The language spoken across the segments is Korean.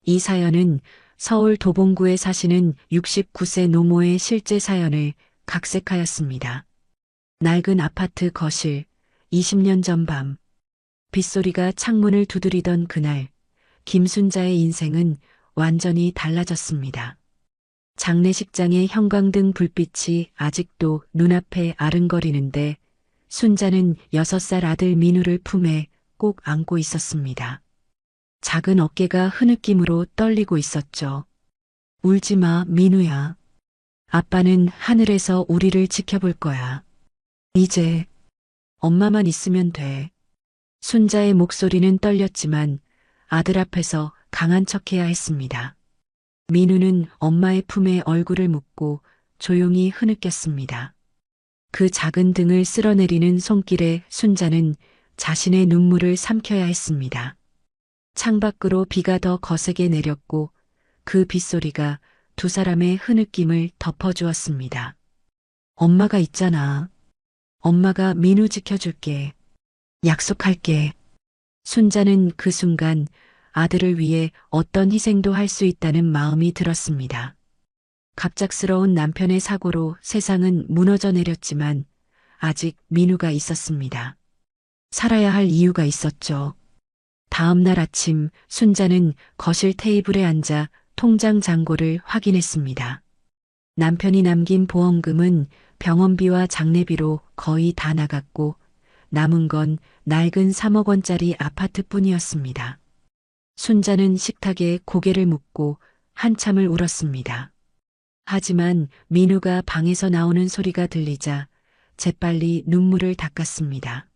이 사연은 서울 도봉구에 사시는 69세 노모의 실제 사연을 각색하였습니다. 낡은 아파트 거실, 20년 전 밤, 빗소리가 창문을 두드리던 그날, 김순자의 인생은 완전히 달라졌습니다. 장례식장의 형광등 불빛이 아직도 눈앞에 아른거리는데 순자는 6살 아들 민우를 품에 꼭 안고 있었습니다. 작은 어깨가 흐느낌으로 떨리고 있었죠. 울지 마, 민우야. 아빠는 하늘에서 우리를 지켜볼 거야. 이제 엄마만 있으면 돼. 순자의 목소리는 떨렸지만 아들 앞에서 강한 척해야 했습니다. 민우는 엄마의 품에 얼굴을 묻고 조용히 흐느꼈습니다. 그 작은 등을 쓸어내리는 손길에 순자는 자신의 눈물을 삼켜야 했습니다. 창밖으로 비가 더 거세게 내렸고 그 빗소리가 두 사람의 흐느낌을 덮어주었습니다. 엄마가 있잖아. 엄마가 민우 지켜줄게. 약속할게. 순자는 그 순간 아들을 위해 어떤 희생도 할 수 있다는 마음이 들었습니다. 갑작스러운 남편의 사고로 세상은 무너져 내렸지만 아직 민우가 있었습니다. 살아야 할 이유가 있었죠. 다음 날 아침 순자는 거실 테이블에 앉아 통장 잔고를 확인했습니다. 남편이 남긴 보험금은 병원비와 장례비로 거의 다 나갔고 남은 건 낡은 3억 원짜리 아파트뿐이었습니다. 순자는 식탁에 고개를 묻고 한참을 울었습니다. 하지만 민우가 방에서 나오는 소리가 들리자 재빨리 눈물을 닦았습니다.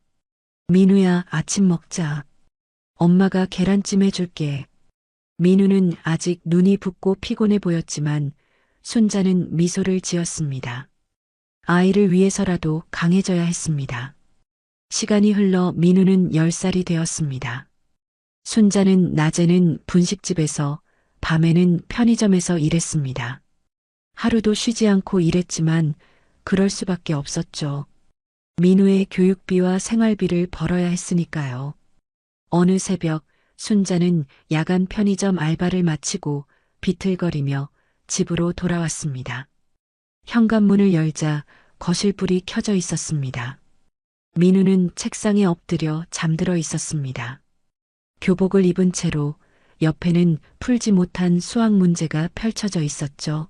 민우야, 아침 먹자. 엄마가 계란찜 해줄게. 민우는 아직 눈이 붓고 피곤해 보였지만 순자는 미소를 지었습니다. 아이를 위해서라도 강해져야 했습니다. 시간이 흘러 민우는 10살이 되었습니다. 순자는 낮에는 분식집에서 밤에는 편의점에서 일했습니다. 하루도 쉬지 않고 일했지만 그럴 수밖에 없었죠. 민우의 교육비와 생활비를 벌어야 했으니까요. 어느 새벽 순자는 야간 편의점 알바를 마치고 비틀거리며 집으로 돌아왔습니다. 현관문을 열자 거실불이 켜져 있었습니다. 민우는 책상에 엎드려 잠들어 있었습니다. 교복을 입은 채로 옆에는 풀지 못한 수학 문제가 펼쳐져 있었죠.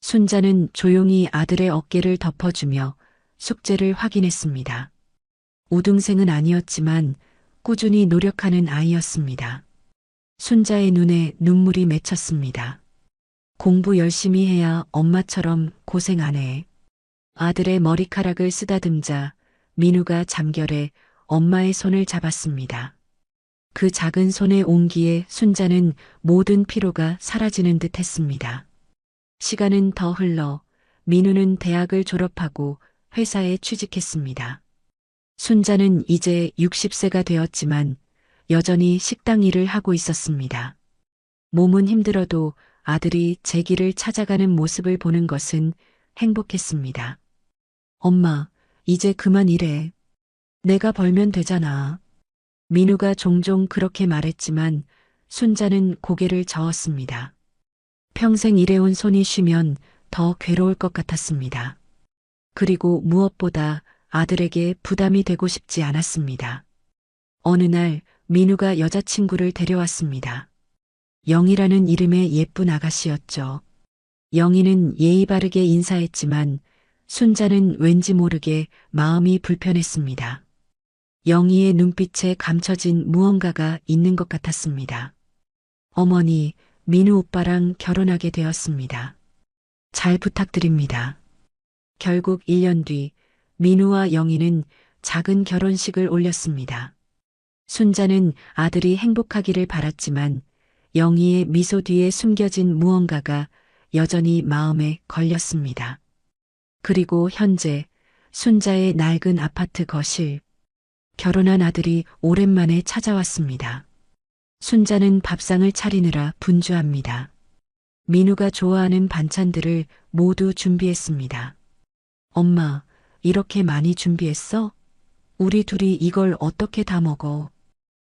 순자는 조용히 아들의 어깨를 덮어주며 숙제를 확인했습니다. 우등생은 아니었지만 꾸준히 노력하는 아이였습니다. 순자의 눈에 눈물이 맺혔습니다. 공부 열심히 해야 엄마처럼 고생 안 해. 아들의 머리카락을 쓰다듬자 민우가 잠결에 엄마의 손을 잡았습니다. 그 작은 손의 온기에 순자는 모든 피로가 사라지는 듯 했습니다. 시간은 더 흘러 민우는 대학을 졸업하고 회사에 취직했습니다. 순자는 이제 60세가 되었지만 여전히 식당 일을 하고 있었습니다. 몸은 힘들어도 아들이 제 길을 찾아가는 모습을 보는 것은 행복했습니다. 엄마, 이제 그만 일해. 내가 벌면 되잖아. 민우가 종종 그렇게 말했지만 순자는 고개를 저었습니다. 평생 일해온 손이 쉬면 더 괴로울 것 같았습니다. 그리고 무엇보다 아들에게 부담이 되고 싶지 않았습니다. 어느 날 민우가 여자친구를 데려왔습니다. 영희라는 이름의 예쁜 아가씨였죠. 영희는 예의 바르게 인사했지만 순자는 왠지 모르게 마음이 불편했습니다. 영희의 눈빛에 감춰진 무언가가 있는 것 같았습니다. 어머니, 민우 오빠랑 결혼하게 되었습니다. 잘 부탁드립니다. 결국 1년 뒤 민우와 영희는 작은 결혼식을 올렸습니다. 순자는 아들이 행복하기를 바랐지만 영희의 미소 뒤에 숨겨진 무언가가 여전히 마음에 걸렸습니다. 그리고 현재 순자의 낡은 아파트 거실, 결혼한 아들이 오랜만에 찾아왔습니다. 순자는 밥상을 차리느라 분주합니다. 민우가 좋아하는 반찬들을 모두 준비했습니다. 엄마, 이렇게 많이 준비했어? 우리 둘이 이걸 어떻게 다 먹어?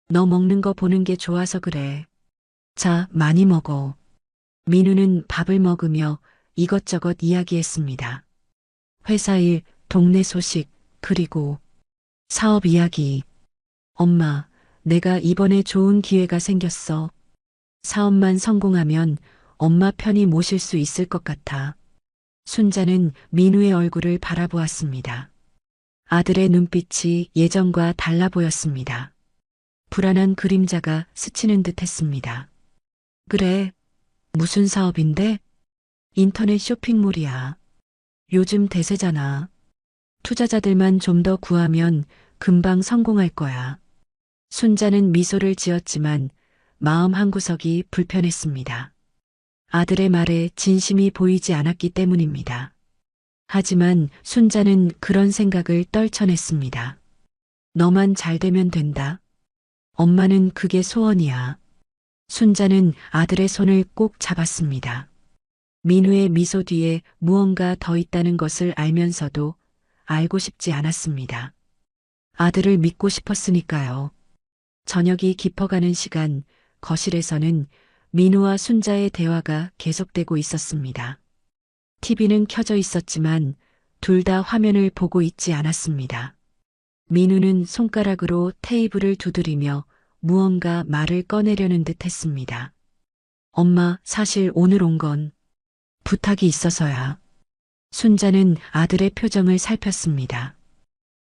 너 먹는 거 보는 게 좋아서 그래. 자, 많이 먹어. 민우는 밥을 먹으며 이것저것 이야기했습니다. 회사 일, 동네 소식, 그리고 사업 이야기. 엄마, 내가 이번에 좋은 기회가 생겼어. 사업만 성공하면 엄마 편히 모실 수 있을 것 같아. 순자는 민우의 얼굴을 바라보았습니다. 아들의 눈빛이 예전과 달라 보였습니다. 불안한 그림자가 스치는 듯 했습니다. 그래, 무슨 사업인데? 인터넷 쇼핑몰이야. 요즘 대세잖아. 투자자들만 좀 더 구하면 금방 성공할 거야. 순자는 미소를 지었지만 마음 한구석이 불편했습니다. 아들의 말에 진심이 보이지 않았기 때문입니다. 하지만 순자는 그런 생각을 떨쳐냈습니다. 너만 잘 되면 된다. 엄마는 그게 소원이야. 순자는 아들의 손을 꼭 잡았습니다. 민우의 미소 뒤에 무언가 더 있다는 것을 알면서도 알고 싶지 않았습니다. 아들을 믿고 싶었으니까요. 저녁이 깊어가는 시간, 거실에서는 민우와 순자의 대화가 계속되고 있었습니다. TV는 켜져 있었지만 둘 다 화면을 보고 있지 않았습니다. 민우는 손가락으로 테이블을 두드리며 무언가 말을 꺼내려는 듯 했습니다. 엄마, 사실 오늘 온 건 부탁이 있어서야. 순자는 아들의 표정을 살폈습니다.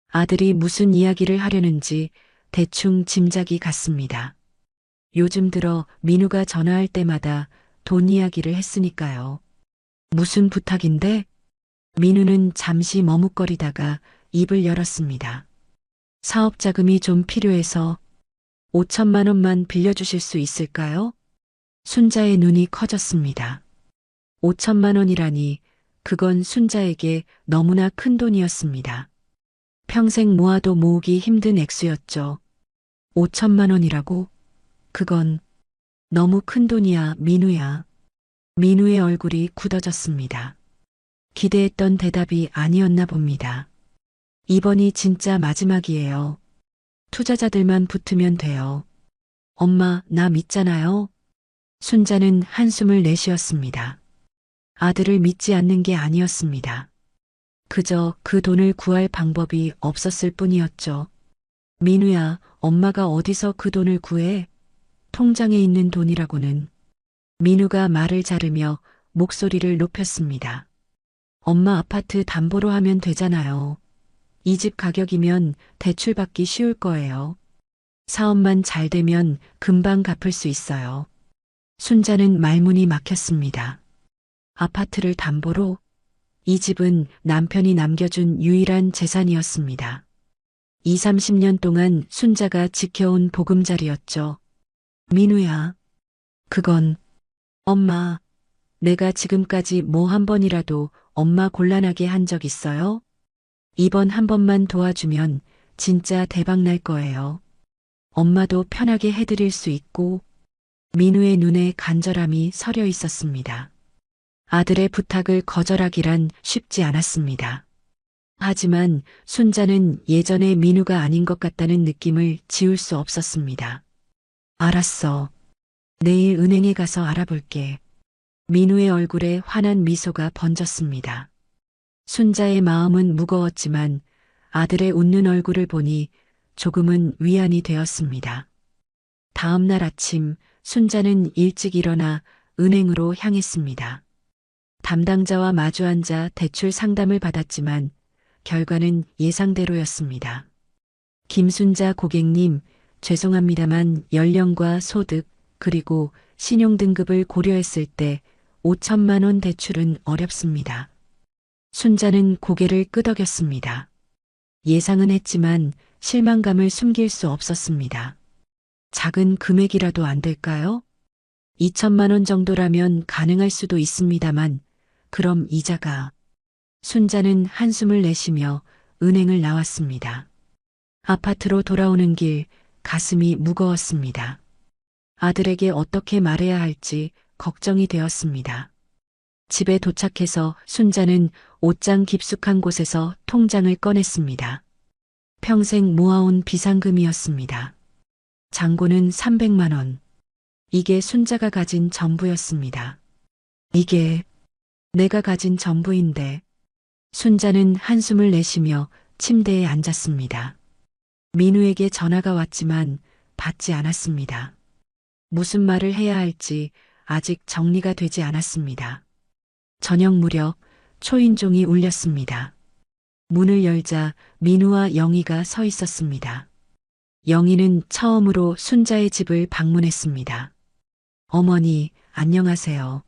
아들이 무슨 이야기를 하려는지 대충 짐작이 갔습니다. 요즘 들어 민우가 전화할 때마다 돈 이야기를 했으니까요. 무슨 부탁인데? 민우는 잠시 머뭇거리다가 입을 열었습니다. 사업 자금이 좀 필요해서 5천만 원만 빌려주실 수 있을까요? 순자의 눈이 커졌습니다. 5천만 원이라니 그건 순자에게 너무나 큰 돈이었습니다. 평생 모아도 모으기 힘든 액수였죠. 5천만 원이라고? 그건 너무 큰 돈이야, 민우야. 민우의 얼굴이 굳어졌습니다. 기대했던 대답이 아니었나 봅니다. 이번이 진짜 마지막이에요. 투자자들만 붙으면 돼요. 엄마, 나 믿잖아요. 순자는 한숨을 내쉬었습니다. 아들을 믿지 않는 게 아니었습니다. 그저 그 돈을 구할 방법이 없었을 뿐이었죠. 민우야, 엄마가 어디서 그 돈을 구해? 통장에 있는 돈이라고는. 민우가 말을 자르며 목소리를 높였습니다. 엄마 아파트 담보로 하면 되잖아요. 이 집 가격이면 대출 받기 쉬울 거예요. 사업만 잘 되면 금방 갚을 수 있어요. 순자는 말문이 막혔습니다. 아파트를 담보로? 이 집은 남편이 남겨준 유일한 재산이었습니다. 20, 30년 동안 순자가 지켜온 보금자리였죠. 민우야, 그건 엄마, 내가 지금까지 뭐 한 번이라도 엄마 곤란하게 한 적 있어요? 이번 한 번만 도와주면 진짜 대박 날 거예요. 엄마도 편하게 해드릴 수 있고. 민우의 눈에 간절함이 서려 있었습니다. 아들의 부탁을 거절하기란 쉽지 않았습니다. 하지만 순자는 예전의 민우가 아닌 것 같다는 느낌을 지울 수 없었습니다. 알았어. 내일 은행에 가서 알아볼게. 민우의 얼굴에 환한 미소가 번졌습니다. 순자의 마음은 무거웠지만 아들의 웃는 얼굴을 보니 조금은 위안이 되었습니다. 다음 날 아침 순자는 일찍 일어나 은행으로 향했습니다. 담당자와 마주 앉아 대출 상담을 받았지만 결과는 예상대로였습니다. 김순자 고객님, 죄송합니다만 연령과 소득 그리고 신용등급을 고려했을 때 5천만 원 대출은 어렵습니다. 순자는 고개를 끄덕였습니다. 예상은 했지만 실망감을 숨길 수 없었습니다. 작은 금액이라도 안 될까요? 2천만 원 정도라면 가능할 수도 있습니다만 그럼 이자가. 순자는 한숨을 내쉬며 은행을 나왔습니다. 아파트로 돌아오는 길 가슴이 무거웠습니다. 아들에게 어떻게 말해야 할지 걱정이 되었습니다. 집에 도착해서 순자는 옷장 깊숙한 곳에서 통장을 꺼냈습니다. 평생 모아온 비상금이었습니다. 잔고는 300만 원. 이게 순자가 가진 전부였습니다. 이게 내가 가진 전부인데. 순자는 한숨을 내쉬며 침대에 앉았습니다. 민우에게 전화가 왔지만 받지 않았습니다. 무슨 말을 해야 할지 아직 정리가 되지 않았습니다. 저녁 무렵 초인종이 울렸습니다. 문을 열자 민우와 영희가 서 있었습니다. 영희는 처음으로 순자의 집을 방문했습니다. 어머니, 안녕하세요.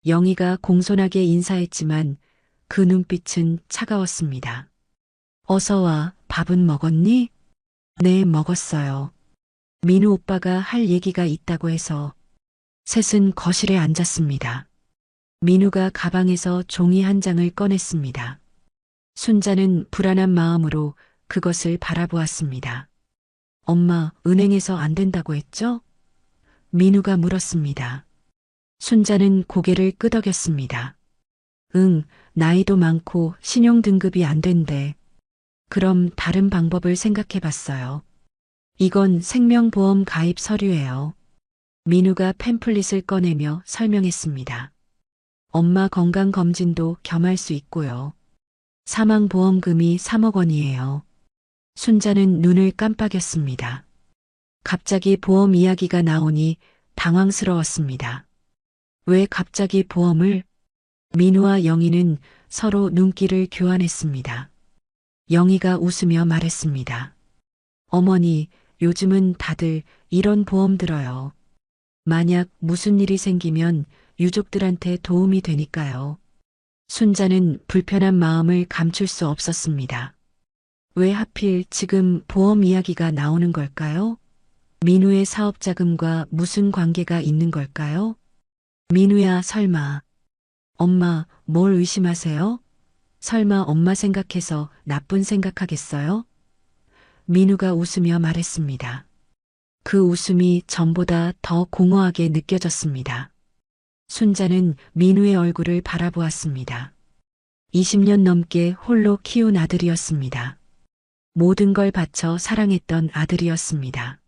영희가 공손하게 인사했지만 그 눈빛은 차가웠습니다. 어서 와, 밥은 먹었니? 네, 먹었어요. 민우 오빠가 할 얘기가 있다고 해서. 셋은 거실에 앉았습니다. 민우가 가방에서 종이 한 장을 꺼냈습니다. 순자는 불안한 마음으로 그것을 바라보았습니다. 엄마, 은행에서 안 된다고 했죠? 민우가 물었습니다. 순자는 고개를 끄덕였습니다. 응, 나이도 많고 신용등급이 안 된대. 그럼 다른 방법을 생각해 봤어요. 이건 생명보험 가입 서류예요. 민우가 팸플릿을 꺼내며 설명했습니다. 엄마 건강검진도 겸할 수 있고요. 사망보험금이 3억 원이에요. 순자는 눈을 깜빡였습니다. 갑자기 보험 이야기가 나오니 당황스러웠습니다. 왜 갑자기 보험을? 민우와 영희는 서로 눈길을 교환했습니다. 영희가 웃으며 말했습니다. 어머니, 요즘은 다들 이런 보험 들어요. 만약 무슨 일이 생기면 유족들한테 도움이 되니까요. 순자는 불편한 마음을 감출 수 없었습니다. 왜 하필 지금 보험 이야기가 나오는 걸까요? 민우의 사업 자금과 무슨 관계가 있는 걸까요? 민우야, 설마. 엄마, 뭘 의심하세요? 설마 엄마 생각해서 나쁜 생각하겠어요? 민우가 웃으며 말했습니다. 그 웃음이 전보다 더 공허하게 느껴졌습니다. 순자는 민우의 얼굴을 바라보았습니다. 20년 넘게 홀로 키운 아들이었습니다. 모든 걸 바쳐 사랑했던 아들이었습니다.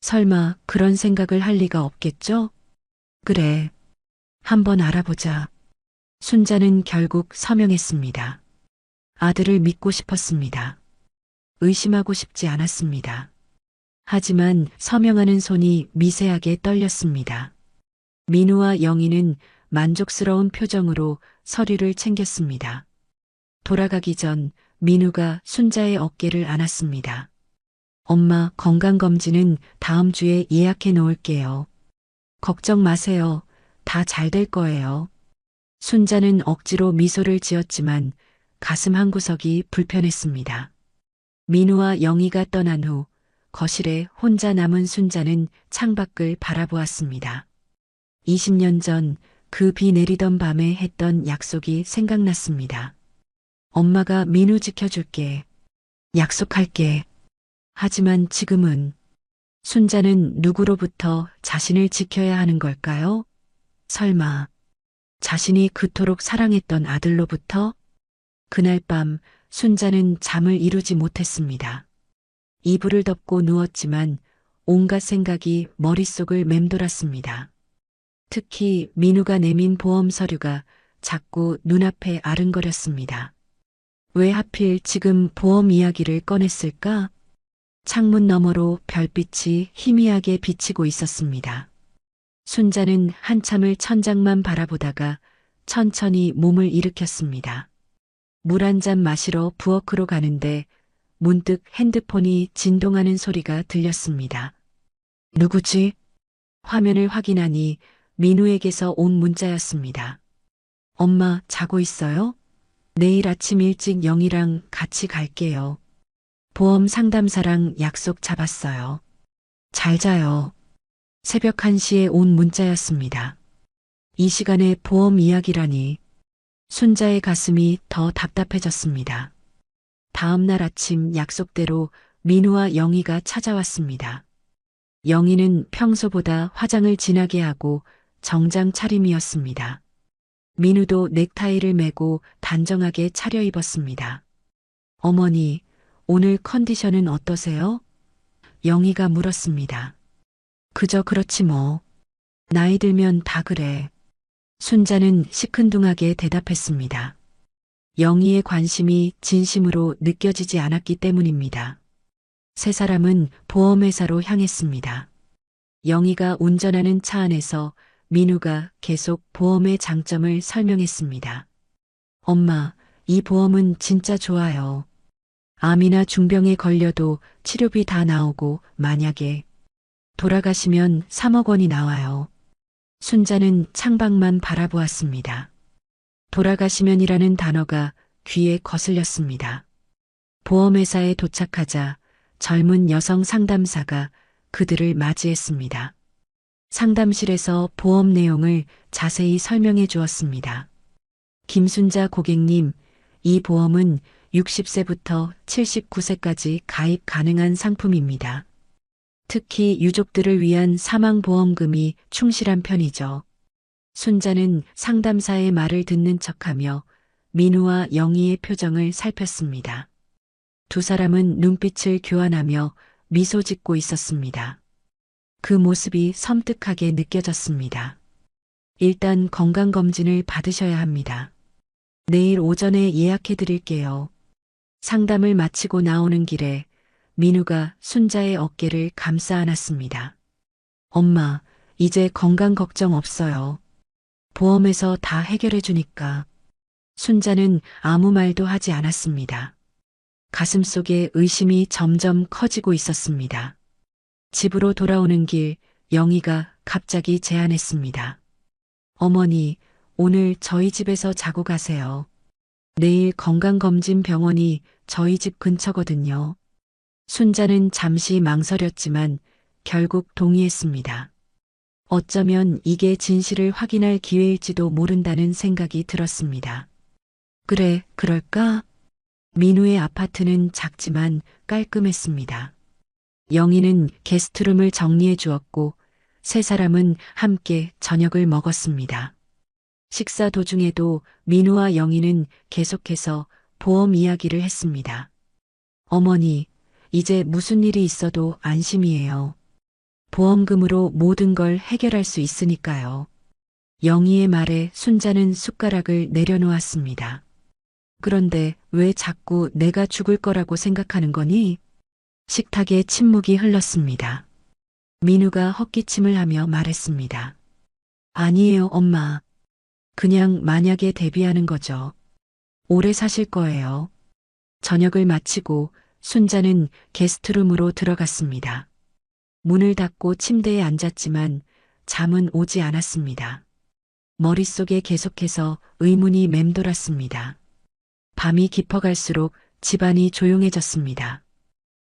설마 그런 생각을 할 리가 없겠죠? 그래. 한번 알아보자. 순자는 결국 서명했습니다. 아들을 믿고 싶었습니다. 의심하고 싶지 않았습니다. 하지만 서명하는 손이 미세하게 떨렸습니다. 민우와 영희는 만족스러운 표정으로 서류를 챙겼습니다. 돌아가기 전 민우가 순자의 어깨를 안았습니다. 엄마, 건강검진은 다음 주에 예약해 놓을게요. 걱정 마세요. 다 잘 될 거예요. 순자는 억지로 미소를 지었지만 가슴 한구석이 불편했습니다. 민우와 영희가 떠난 후 거실에 혼자 남은 순자는 창밖을 바라보았습니다. 20년 전 그 비 내리던 밤에 했던 약속이 생각났습니다. 엄마가 민우 지켜줄게. 약속할게. 하지만 지금은 순자는 누구로부터 자신을 지켜야 하는 걸까요? 설마 자신이 그토록 사랑했던 아들로부터? 그날 밤 순자는 잠을 이루지 못했습니다. 이불을 덮고 누웠지만 온갖 생각이 머릿속을 맴돌았습니다. 특히 민우가 내민 보험 서류가 자꾸 눈앞에 아른거렸습니다. 왜 하필 지금 보험 이야기를 꺼냈을까? 창문 너머로 별빛이 희미하게 비치고 있었습니다. 순자는 한참을 천장만 바라보다가 천천히 몸을 일으켰습니다. 물 한 잔 마시러 부엌으로 가는데 문득 핸드폰이 진동하는 소리가 들렸습니다. 누구지? 화면을 확인하니 민우에게서 온 문자였습니다. 엄마, 자고 있어요? 내일 아침 일찍 영희랑 같이 갈게요. 보험 상담사랑 약속 잡았어요. 잘 자요. 새벽 1시에 온 문자였습니다. 이 시간에 보험 이야기라니. 순자의 가슴이 더 답답해졌습니다. 다음 날 아침 약속대로 민우와 영희가 찾아왔습니다. 영희는 평소보다 화장을 진하게 하고 정장 차림이었습니다. 민우도 넥타이를 매고 단정하게 차려입었습니다. 어머니, 오늘 컨디션은 어떠세요? 영희가 물었습니다. 그저 그렇지 뭐. 나이 들면 다 그래. 순자는 시큰둥하게 대답했습니다. 영희의 관심이 진심으로 느껴지지 않았기 때문입니다. 세 사람은 보험회사로 향했습니다. 영희가 운전하는 차 안에서 민우가 계속 보험의 장점을 설명했습니다. 엄마, 이 보험은 진짜 좋아요. 암이나 중병에 걸려도 치료비 다 나오고 만약에 돌아가시면 3억 원이 나와요. 순자는 창밖만 바라보았습니다. 돌아가시면이라는 단어가 귀에 거슬렸습니다. 보험회사에 도착하자 젊은 여성 상담사가 그들을 맞이했습니다. 상담실에서 보험 내용을 자세히 설명해 주었습니다. 김순자 고객님, 이 보험은 60세부터 79세까지 가입 가능한 상품입니다. 특히 유족들을 위한 사망보험금이 충실한 편이죠. 순자는 상담사의 말을 듣는 척하며 민우와 영희의 표정을 살폈습니다. 두 사람은 눈빛을 교환하며 미소 짓고 있었습니다. 그 모습이 섬뜩하게 느껴졌습니다. 일단 건강검진을 받으셔야 합니다. 내일 오전에 예약해 드릴게요. 상담을 마치고 나오는 길에 민우가 순자의 어깨를 감싸 안았습니다. 엄마, 이제 건강 걱정 없어요. 보험에서 다 해결해 주니까. 순자는 아무 말도 하지 않았습니다. 가슴속에 의심이 점점 커지고 있었습니다. 집으로 돌아오는 길, 영희가 갑자기 제안했습니다. 어머니, 오늘 저희 집에서 자고 가세요. 내일 건강검진 병원이 저희 집 근처거든요. 순자는 잠시 망설였지만 결국 동의했습니다. 어쩌면 이게 진실을 확인할 기회일지도 모른다는 생각이 들었습니다. 그래, 그럴까? 민우의 아파트는 작지만 깔끔했습니다. 영희는 게스트룸을 정리해 주었고 세 사람은 함께 저녁을 먹었습니다. 식사 도중에도 민우와 영희는 계속해서 보험 이야기를 했습니다. 어머니, 이제 무슨 일이 있어도 안심이에요. 보험금으로 모든 걸 해결할 수 있으니까요. 영희의 말에 순자는 숟가락을 내려놓았습니다. 그런데 왜 자꾸 내가 죽을 거라고 생각하는 거니? 식탁에 침묵이 흘렀습니다. 민우가 헛기침을 하며 말했습니다. 아니에요, 엄마. 그냥 만약에 대비하는 거죠. 오래 사실 거예요. 저녁을 마치고 순자는 게스트룸으로 들어갔습니다. 문을 닫고 침대에 앉았지만 잠은 오지 않았습니다. 머릿속에 계속해서 의문이 맴돌았습니다. 밤이 깊어갈수록 집안이 조용해졌습니다.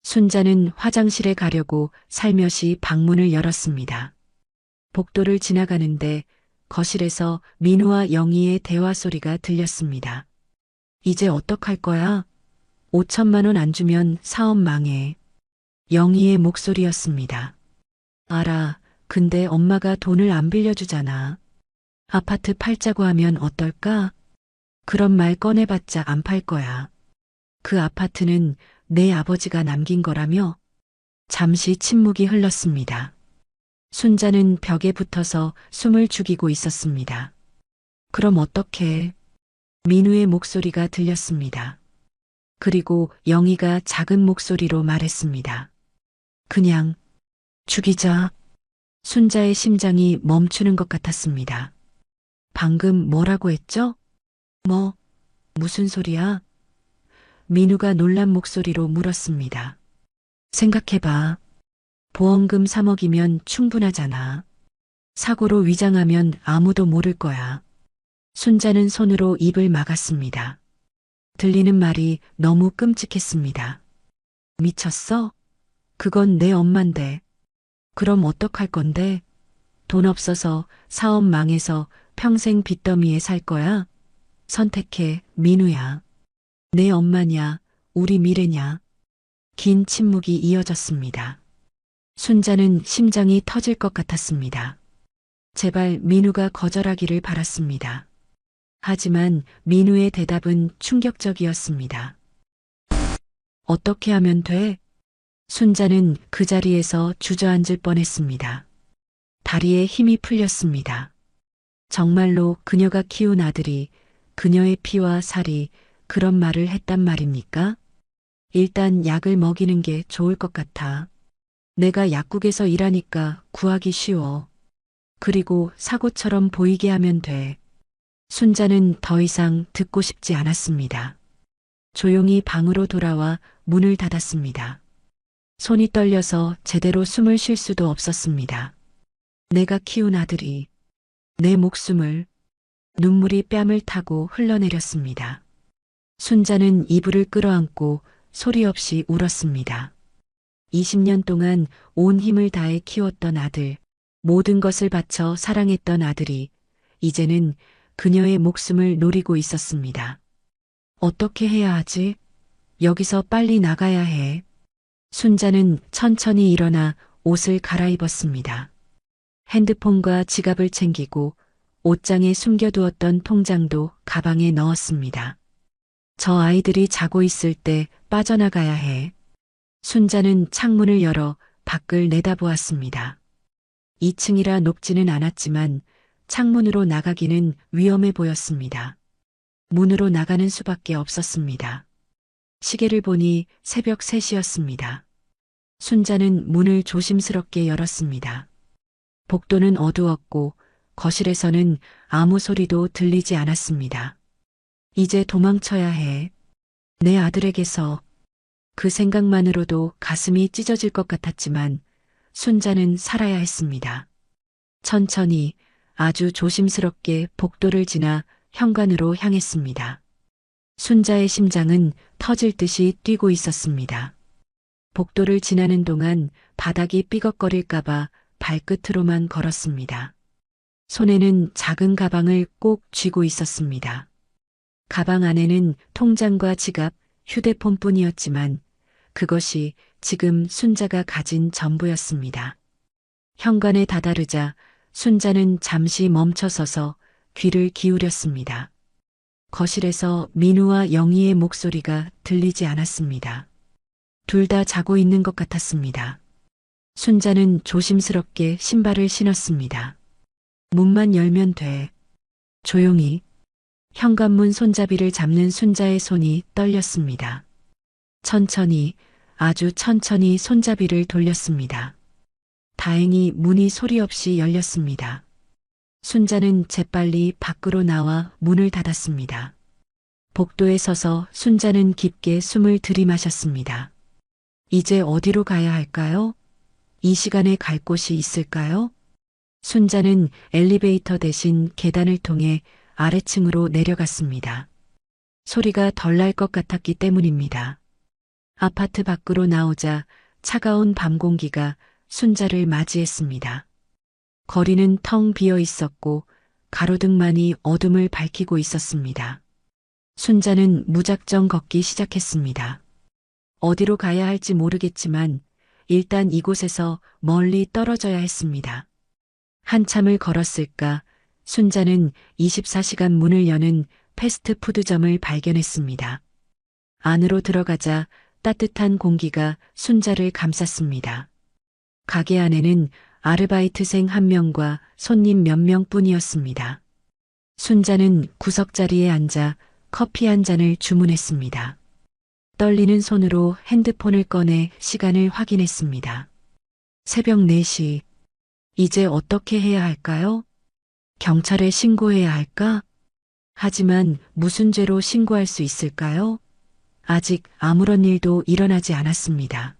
순자는 화장실에 가려고 살며시 방문을 열었습니다. 복도를 지나가는데 거실에서 민우와 영희의 대화 소리가 들렸습니다. 이제 어떡할 거야? 5천만 원 안 주면 사업 망해. 영희의 목소리였습니다. 알아. 근데 엄마가 돈을 안 빌려주잖아. 아파트 팔자고 하면 어떨까? 그런 말 꺼내봤자 안 팔 거야. 그 아파트는 내 아버지가 남긴 거라며? 잠시 침묵이 흘렀습니다. 순자는 벽에 붙어서 숨을 죽이고 있었습니다. 그럼 어떡해? 민우의 목소리가 들렸습니다. 그리고 영희가 작은 목소리로 말했습니다. 그냥 죽이자. 순자의 심장이 멈추는 것 같았습니다. 방금 뭐라고 했죠? 무슨 소리야? 민우가 놀란 목소리로 물었습니다. 생각해봐. 보험금 3억이면 충분하잖아. 사고로 위장하면 아무도 모를 거야. 순자는 손으로 입을 막았습니다. 들리는 말이 너무 끔찍했습니다. 미쳤어? 그건 내 엄만데. 그럼 어떡할 건데? 돈 없어서 사업 망해서 평생 빚더미에 살 거야? 선택해, 민우야. 내 엄마냐, 우리 미래냐. 긴 침묵이 이어졌습니다. 순자는 심장이 터질 것 같았습니다. 제발 민우가 거절하기를 바랐습니다. 하지만 민우의 대답은 충격적이었습니다. 어떻게 하면 돼? 순자는 그 자리에서 주저앉을 뻔했습니다. 다리에 힘이 풀렸습니다. 정말로 그녀가 키운 아들이 그녀의 피와 살이 그런 말을 했단 말입니까? 일단 약을 먹이는 게 좋을 것 같아. 내가 약국에서 일하니까 구하기 쉬워. 그리고 사고처럼 보이게 하면 돼. 순자는 더 이상 듣고 싶지 않았습니다. 조용히 방으로 돌아와 문을 닫았습니다. 손이 떨려서 제대로 숨을 쉴 수도 없었습니다. 내가 키운 아들이 내 목숨을 눈물이 뺨을 타고 흘러내렸습니다. 순자는 이불을 끌어안고 소리 없이 울었습니다. 20년 동안 온 힘을 다해 키웠던 아들, 모든 것을 바쳐 사랑했던 아들이 이제는 그녀의 목숨을 노리고 있었습니다. 어떻게 해야 하지? 여기서 빨리 나가야 해. 순자는 천천히 일어나 옷을 갈아입었습니다. 핸드폰과 지갑을 챙기고 옷장에 숨겨두었던 통장도 가방에 넣었습니다. 저 아이들이 자고 있을 때 빠져나가야 해. 순자는 창문을 열어 밖을 내다보았습니다. 2층이라 높지는 않았지만 창문으로 나가기는 위험해 보였습니다. 문으로 나가는 수밖에 없었습니다. 시계를 보니 새벽 3시였습니다. 순자는 문을 조심스럽게 열었습니다. 복도는 어두웠고 거실에서는 아무 소리도 들리지 않았습니다. 이제 도망쳐야 해. 내 아들에게서. 그 생각만으로도 가슴이 찢어질 것 같았지만 순자는 살아야 했습니다. 천천히 아주 조심스럽게 복도를 지나 현관으로 향했습니다. 순자의 심장은 터질 듯이 뛰고 있었습니다. 복도를 지나는 동안 바닥이 삐걱거릴까봐 발끝으로만 걸었습니다. 손에는 작은 가방을 꼭 쥐고 있었습니다. 가방 안에는 통장과 지갑, 휴대폰뿐이었지만 그것이 지금 순자가 가진 전부였습니다. 현관에 다다르자 순자는 잠시 멈춰서서 귀를 기울였습니다. 거실에서 민우와 영희의 목소리가 들리지 않았습니다. 둘 다 자고 있는 것 같았습니다. 순자는 조심스럽게 신발을 신었습니다. 문만 열면 돼. 조용히. 현관문 손잡이를 잡는 순자의 손이 떨렸습니다. 천천히, 아주 천천히 손잡이를 돌렸습니다. 다행히 문이 소리 없이 열렸습니다. 순자는 재빨리 밖으로 나와 문을 닫았습니다. 복도에 서서 순자는 깊게 숨을 들이마셨습니다. 이제 어디로 가야 할까요? 이 시간에 갈 곳이 있을까요? 순자는 엘리베이터 대신 계단을 통해 아래층으로 내려갔습니다. 소리가 덜 날 것 같았기 때문입니다. 아파트 밖으로 나오자 차가운 밤 공기가 순자를 맞이했습니다. 거리는 텅 비어 있었고 가로등만이 어둠을 밝히고 있었습니다. 순자는 무작정 걷기 시작했습니다. 어디로 가야 할지 모르겠지만 일단 이곳에서 멀리 떨어져야 했습니다. 한참을 걸었을까 순자는 24시간 문을 여는 패스트푸드점을 발견했습니다. 안으로 들어가자 따뜻한 공기가 순자를 감쌌습니다. 가게 안에는 아르바이트생 1명과 손님 몇 명뿐이었습니다. 순자는 구석자리에 앉아 커피 한 잔을 주문했습니다. 떨리는 손으로 핸드폰을 꺼내 시간을 확인했습니다. 새벽 4시. 이제 어떻게 해야 할까요? 경찰에 신고해야 할까? 하지만 무슨 죄로 신고할 수 있을까요? 아직 아무런 일도 일어나지 않았습니다.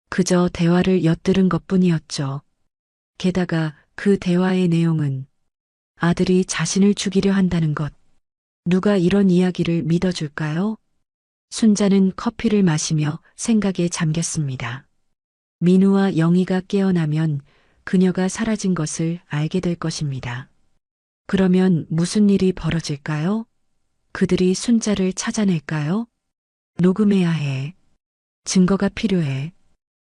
그저 대화를 엿들은 것뿐이었죠. 게다가 그 대화의 내용은 아들이 자신을 죽이려 한다는 것. 누가 이런 이야기를 믿어줄까요? 순자는 커피를 마시며 생각에 잠겼습니다. 민우와 영희가 깨어나면 그녀가 사라진 것을 알게 될 것입니다. 그러면 무슨 일이 벌어질까요? 그들이 순자를 찾아낼까요? 녹음해야 해. 증거가 필요해.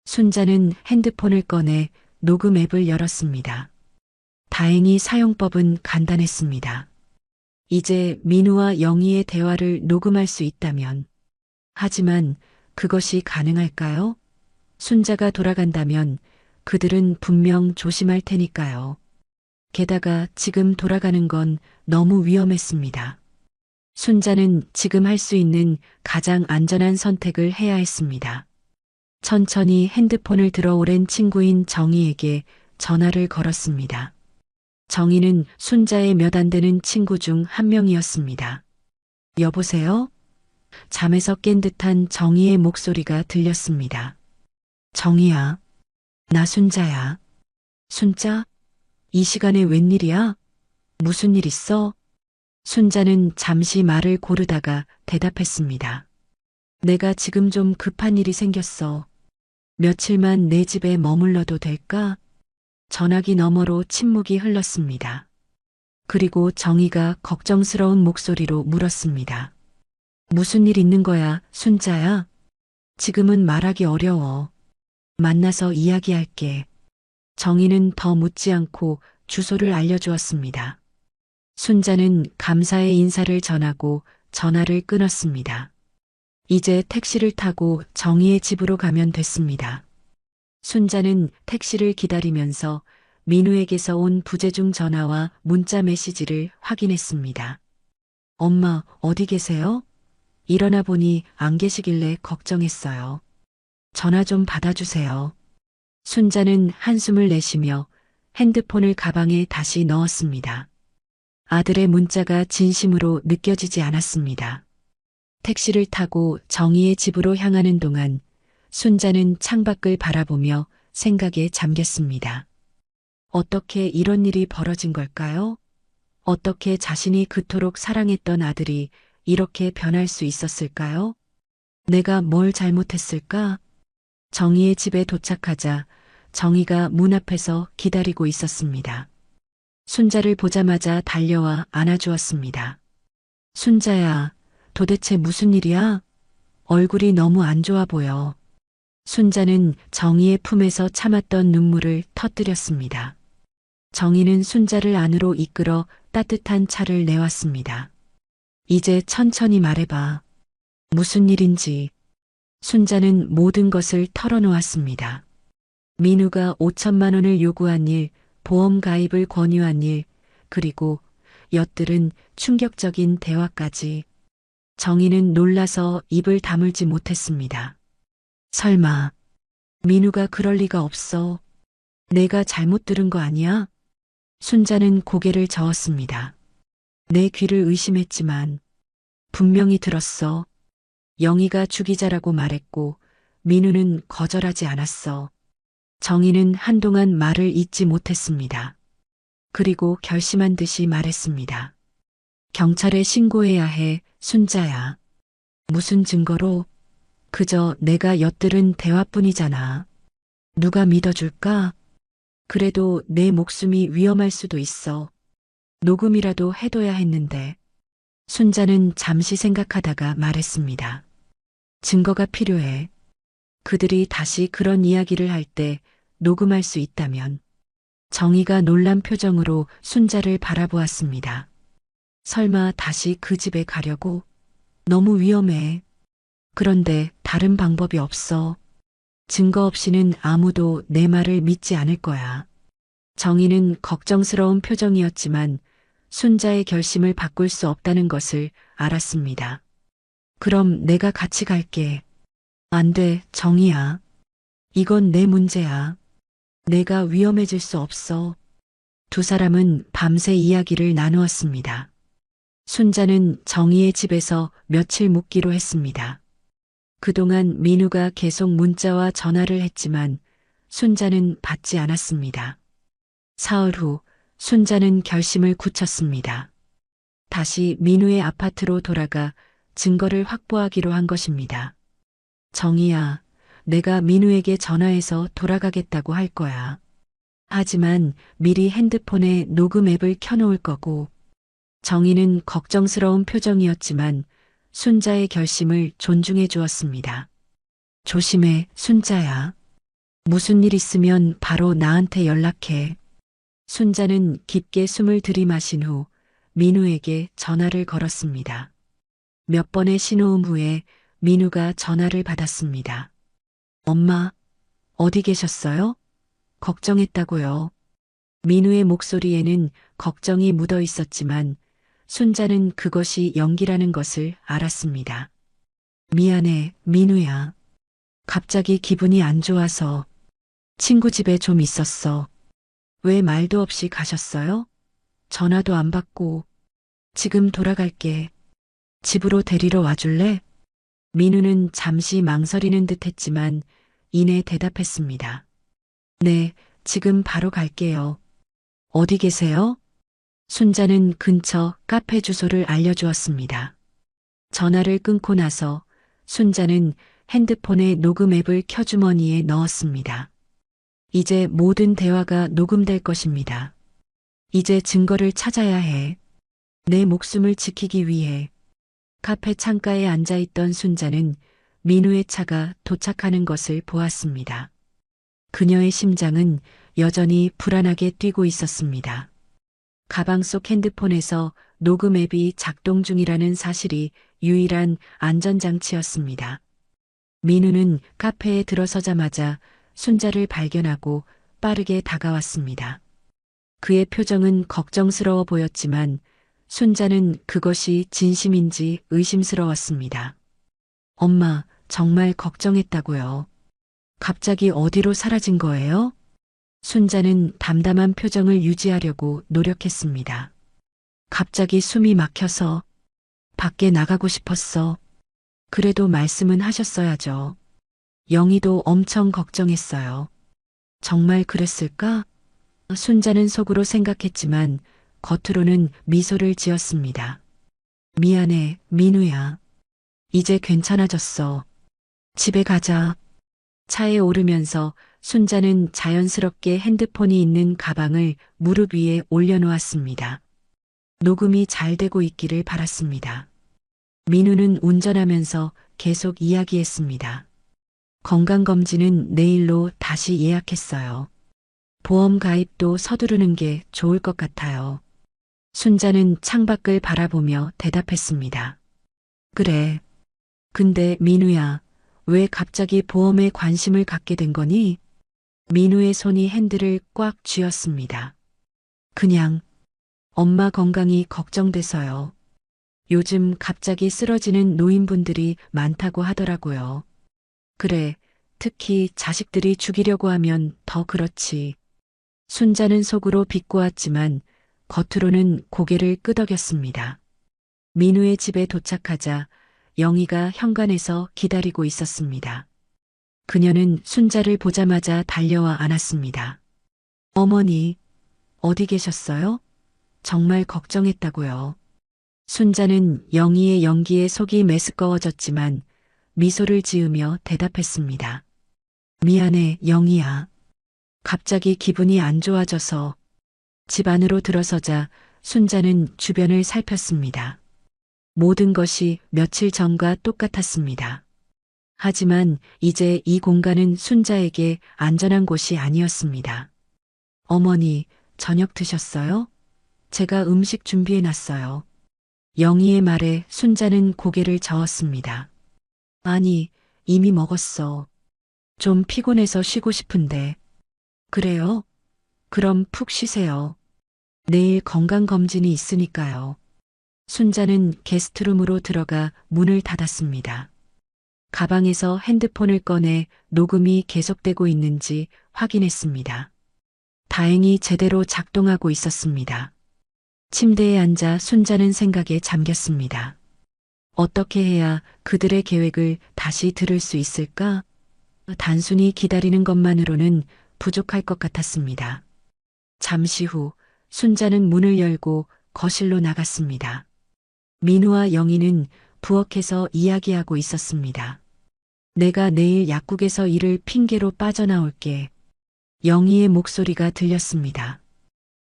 순자는 핸드폰을 꺼내 녹음 앱을 열었습니다. 다행히 사용법은 간단했습니다. 이제 민우와 영희의 대화를 녹음할 수 있다면. 하지만 그것이 가능할까요? 순자가 돌아간다면 그들은 분명 조심할 테니까요. 게다가 지금 돌아가는 건 너무 위험했습니다. 순자는 지금 할 수 있는 가장 안전한 선택을 해야 했습니다. 천천히 핸드폰을 들어 오랜 친구인 정희에게 전화를 걸었습니다. 정희는 순자의 몇 안 되는 친구 중 한 명이었습니다. 여보세요? 잠에서 깬 듯한 정희의 목소리가 들렸습니다. 정희야, 나 순자야. 순자? 이 시간에 웬일이야? 무슨 일 있어? 순자는 잠시 말을 고르다가 대답했습니다. 내가 지금 좀 급한 일이 생겼어. 며칠만 내 집에 머물러도 될까? 전화기 너머로 침묵이 흘렀습니다. 그리고 정희가 걱정스러운 목소리로 물었습니다. 무슨 일 있는 거야, 순자야? 지금은 말하기 어려워. 만나서 이야기할게. 정희는 더 묻지 않고 주소를 알려주었습니다. 순자는 감사의 인사를 전하고 전화를 끊었습니다. 이제 택시를 타고 정희의 집으로 가면 됐습니다. 순자는 택시를 기다리면서 민우에게서 온 부재중 전화와 문자 메시지를 확인했습니다. 엄마, 어디 계세요? 일어나 보니 안 계시길래 걱정했어요. 전화 좀 받아주세요. 순자는 한숨을 내쉬며 핸드폰을 가방에 다시 넣었습니다. 아들의 문자가 진심으로 느껴지지 않았습니다. 택시를 타고 정희의 집으로 향하는 동안 순자는 창밖을 바라보며 생각에 잠겼습니다. 어떻게 이런 일이 벌어진 걸까요? 어떻게 자신이 그토록 사랑했던 아들이 이렇게 변할 수 있었을까요? 내가 뭘 잘못했을까? 정희의 집에 도착하자 정희가 문 앞에서 기다리고 있었습니다. 순자를 보자마자 달려와 안아주었습니다. 순자야, 도대체 무슨 일이야? 얼굴이 너무 안 좋아 보여. 순자는 정희의 품에서 참았던 눈물을 터뜨렸습니다. 정희는 순자를 안으로 이끌어 따뜻한 차를 내왔습니다. 이제 천천히 말해봐. 무슨 일인지. 순자는 모든 것을 털어놓았습니다. 민우가 5천만 원을 요구한 일, 보험 가입을 권유한 일, 그리고 엿들은 충격적인 대화까지. 정희는 놀라서 입을 다물지 못했습니다. 설마, 민우가 그럴 리가 없어. 내가 잘못 들은 거 아니야? 순자는 고개를 저었습니다. 내 귀를 의심했지만 분명히 들었어. 영희가 주기자라고 말했고 민우는 거절하지 않았어. 정희는 한동안 말을 잇지 못했습니다. 그리고 결심한 듯이 말했습니다. 경찰에 신고해야 해, 순자야. 무슨 증거로? 그저 내가 엿들은 대화뿐이잖아. 누가 믿어줄까? 그래도 내 목숨이 위험할 수도 있어. 녹음이라도 해둬야 했는데. 순자는 잠시 생각하다가 말했습니다. 증거가 필요해. 그들이 다시 그런 이야기를 할 때 녹음할 수 있다면. 정희가 놀란 표정으로 순자를 바라보았습니다. 설마 다시 그 집에 가려고? 너무 위험해. 그런데 다른 방법이 없어. 증거 없이는 아무도 내 말을 믿지 않을 거야. 정희는 걱정스러운 표정이었지만 순자의 결심을 바꿀 수 없다는 것을 알았습니다. 그럼 내가 같이 갈게. 안 돼, 정희야. 이건 내 문제야. 내가 위험해질 수 없어. 두 사람은 밤새 이야기를 나누었습니다. 순자는 정희의 집에서 며칠 묵기로 했습니다. 그동안 민우가 계속 문자와 전화를 했지만 순자는 받지 않았습니다. 사흘 후 순자는 결심을 굳혔습니다. 다시 민우의 아파트로 돌아가 증거를 확보하기로 한 것입니다. 정희야, 내가 민우에게 전화해서 돌아가겠다고 할 거야. 하지만 미리 핸드폰에 녹음 앱을 켜놓을 거고. 정희는 걱정스러운 표정이었지만 순자의 결심을 존중해 주었습니다. 조심해, 순자야. 무슨 일 있으면 바로 나한테 연락해. 순자는 깊게 숨을 들이마신 후 민우에게 전화를 걸었습니다. 몇 번의 신호음 후에 민우가 전화를 받았습니다. 엄마, 어디 계셨어요? 걱정했다고요. 민우의 목소리에는 걱정이 묻어 있었지만 순자는 그것이 연기라는 것을 알았습니다. 미안해, 민우야. 갑자기 기분이 안 좋아서 친구 집에 좀 있었어. 왜 말도 없이 가셨어요? 전화도 안 받고. 지금 돌아갈게. 집으로 데리러 와줄래? 민우는 잠시 망설이는 듯 했지만 이내 대답했습니다. 네, 지금 바로 갈게요. 어디 계세요? 순자는 근처 카페 주소를 알려주었습니다. 전화를 끊고 나서 순자는 핸드폰의 녹음 앱을 켜주머니에 넣었습니다. 이제 모든 대화가 녹음될 것입니다. 이제 증거를 찾아야 해. 내 목숨을 지키기 위해. 카페 창가에 앉아있던 순자는 민우의 차가 도착하는 것을 보았습니다. 그녀의 심장은 여전히 불안하게 뛰고 있었습니다. 가방 속 핸드폰에서 녹음 앱이 작동 중이라는 사실이 유일한 안전장치였습니다. 민우는 카페에 들어서자마자 순자를 발견하고 빠르게 다가왔습니다. 그의 표정은 걱정스러워 보였지만 순자는 그것이 진심인지 의심스러웠습니다. 엄마, 정말 걱정했다고요. 갑자기 어디로 사라진 거예요? 순자는 담담한 표정을 유지하려고 노력했습니다. 갑자기 숨이 막혀서 밖에 나가고 싶었어. 그래도 말씀은 하셨어야죠. 영희도 엄청 걱정했어요. 정말 그랬을까? 순자는 속으로 생각했지만 겉으로는 미소를 지었습니다. 미안해, 민우야. 이제 괜찮아졌어. 집에 가자. 차에 오르면서 순자는 자연스럽게 핸드폰이 있는 가방을 무릎 위에 올려놓았습니다. 녹음이 잘 되고 있기를 바랐습니다. 민우는 운전하면서 계속 이야기했습니다. 건강검진은 내일로 다시 예약했어요. 보험 가입도 서두르는 게 좋을 것 같아요. 순자는 창밖을 바라보며 대답했습니다. 그래. 근데 민우야, 왜 갑자기 보험에 관심을 갖게 된 거니? 민우의 손이 핸들을 꽉 쥐었습니다. 그냥 엄마 건강이 걱정돼서요. 요즘 갑자기 쓰러지는 노인분들이 많다고 하더라고요. 그래, 특히 자식들이 죽이려고 하면 더 그렇지. 순자는 속으로 비꼬았지만 겉으로는 고개를 끄덕였습니다. 민우의 집에 도착하자 영희가 현관에서 기다리고 있었습니다. 그녀는 순자를 보자마자 달려와 안았습니다. 어머니, 어디 계셨어요? 정말 걱정했다고요. 순자는 영희의 연기에 속이 메스꺼워졌지만 미소를 지으며 대답했습니다. 미안해, 영희야. 갑자기 기분이 안 좋아져서. 집 안으로 들어서자 순자는 주변을 살폈습니다. 모든 것이 며칠 전과 똑같았습니다. 하지만 이제 이 공간은 순자에게 안전한 곳이 아니었습니다. 어머니, 저녁 드셨어요? 제가 음식 준비해 놨어요. 영희의 말에 순자는 고개를 저었습니다. 아니, 이미 먹었어. 좀 피곤해서 쉬고 싶은데. 그래요? 그럼 푹 쉬세요. 내일 건강검진이 있으니까요. 순자는 게스트룸으로 들어가 문을 닫았습니다. 가방에서 핸드폰을 꺼내 녹음이 계속되고 있는지 확인했습니다. 다행히 제대로 작동하고 있었습니다. 침대에 앉아 순자는 생각에 잠겼습니다. 어떻게 해야 그들의 계획을 다시 들을 수 있을까? 단순히 기다리는 것만으로는 부족할 것 같았습니다. 잠시 후 순자는 문을 열고 거실로 나갔습니다. 민우와 영희는 부엌에서 이야기하고 있었습니다. 내가 내일 약국에서 일을 핑계로 빠져나올게. 영희의 목소리가 들렸습니다.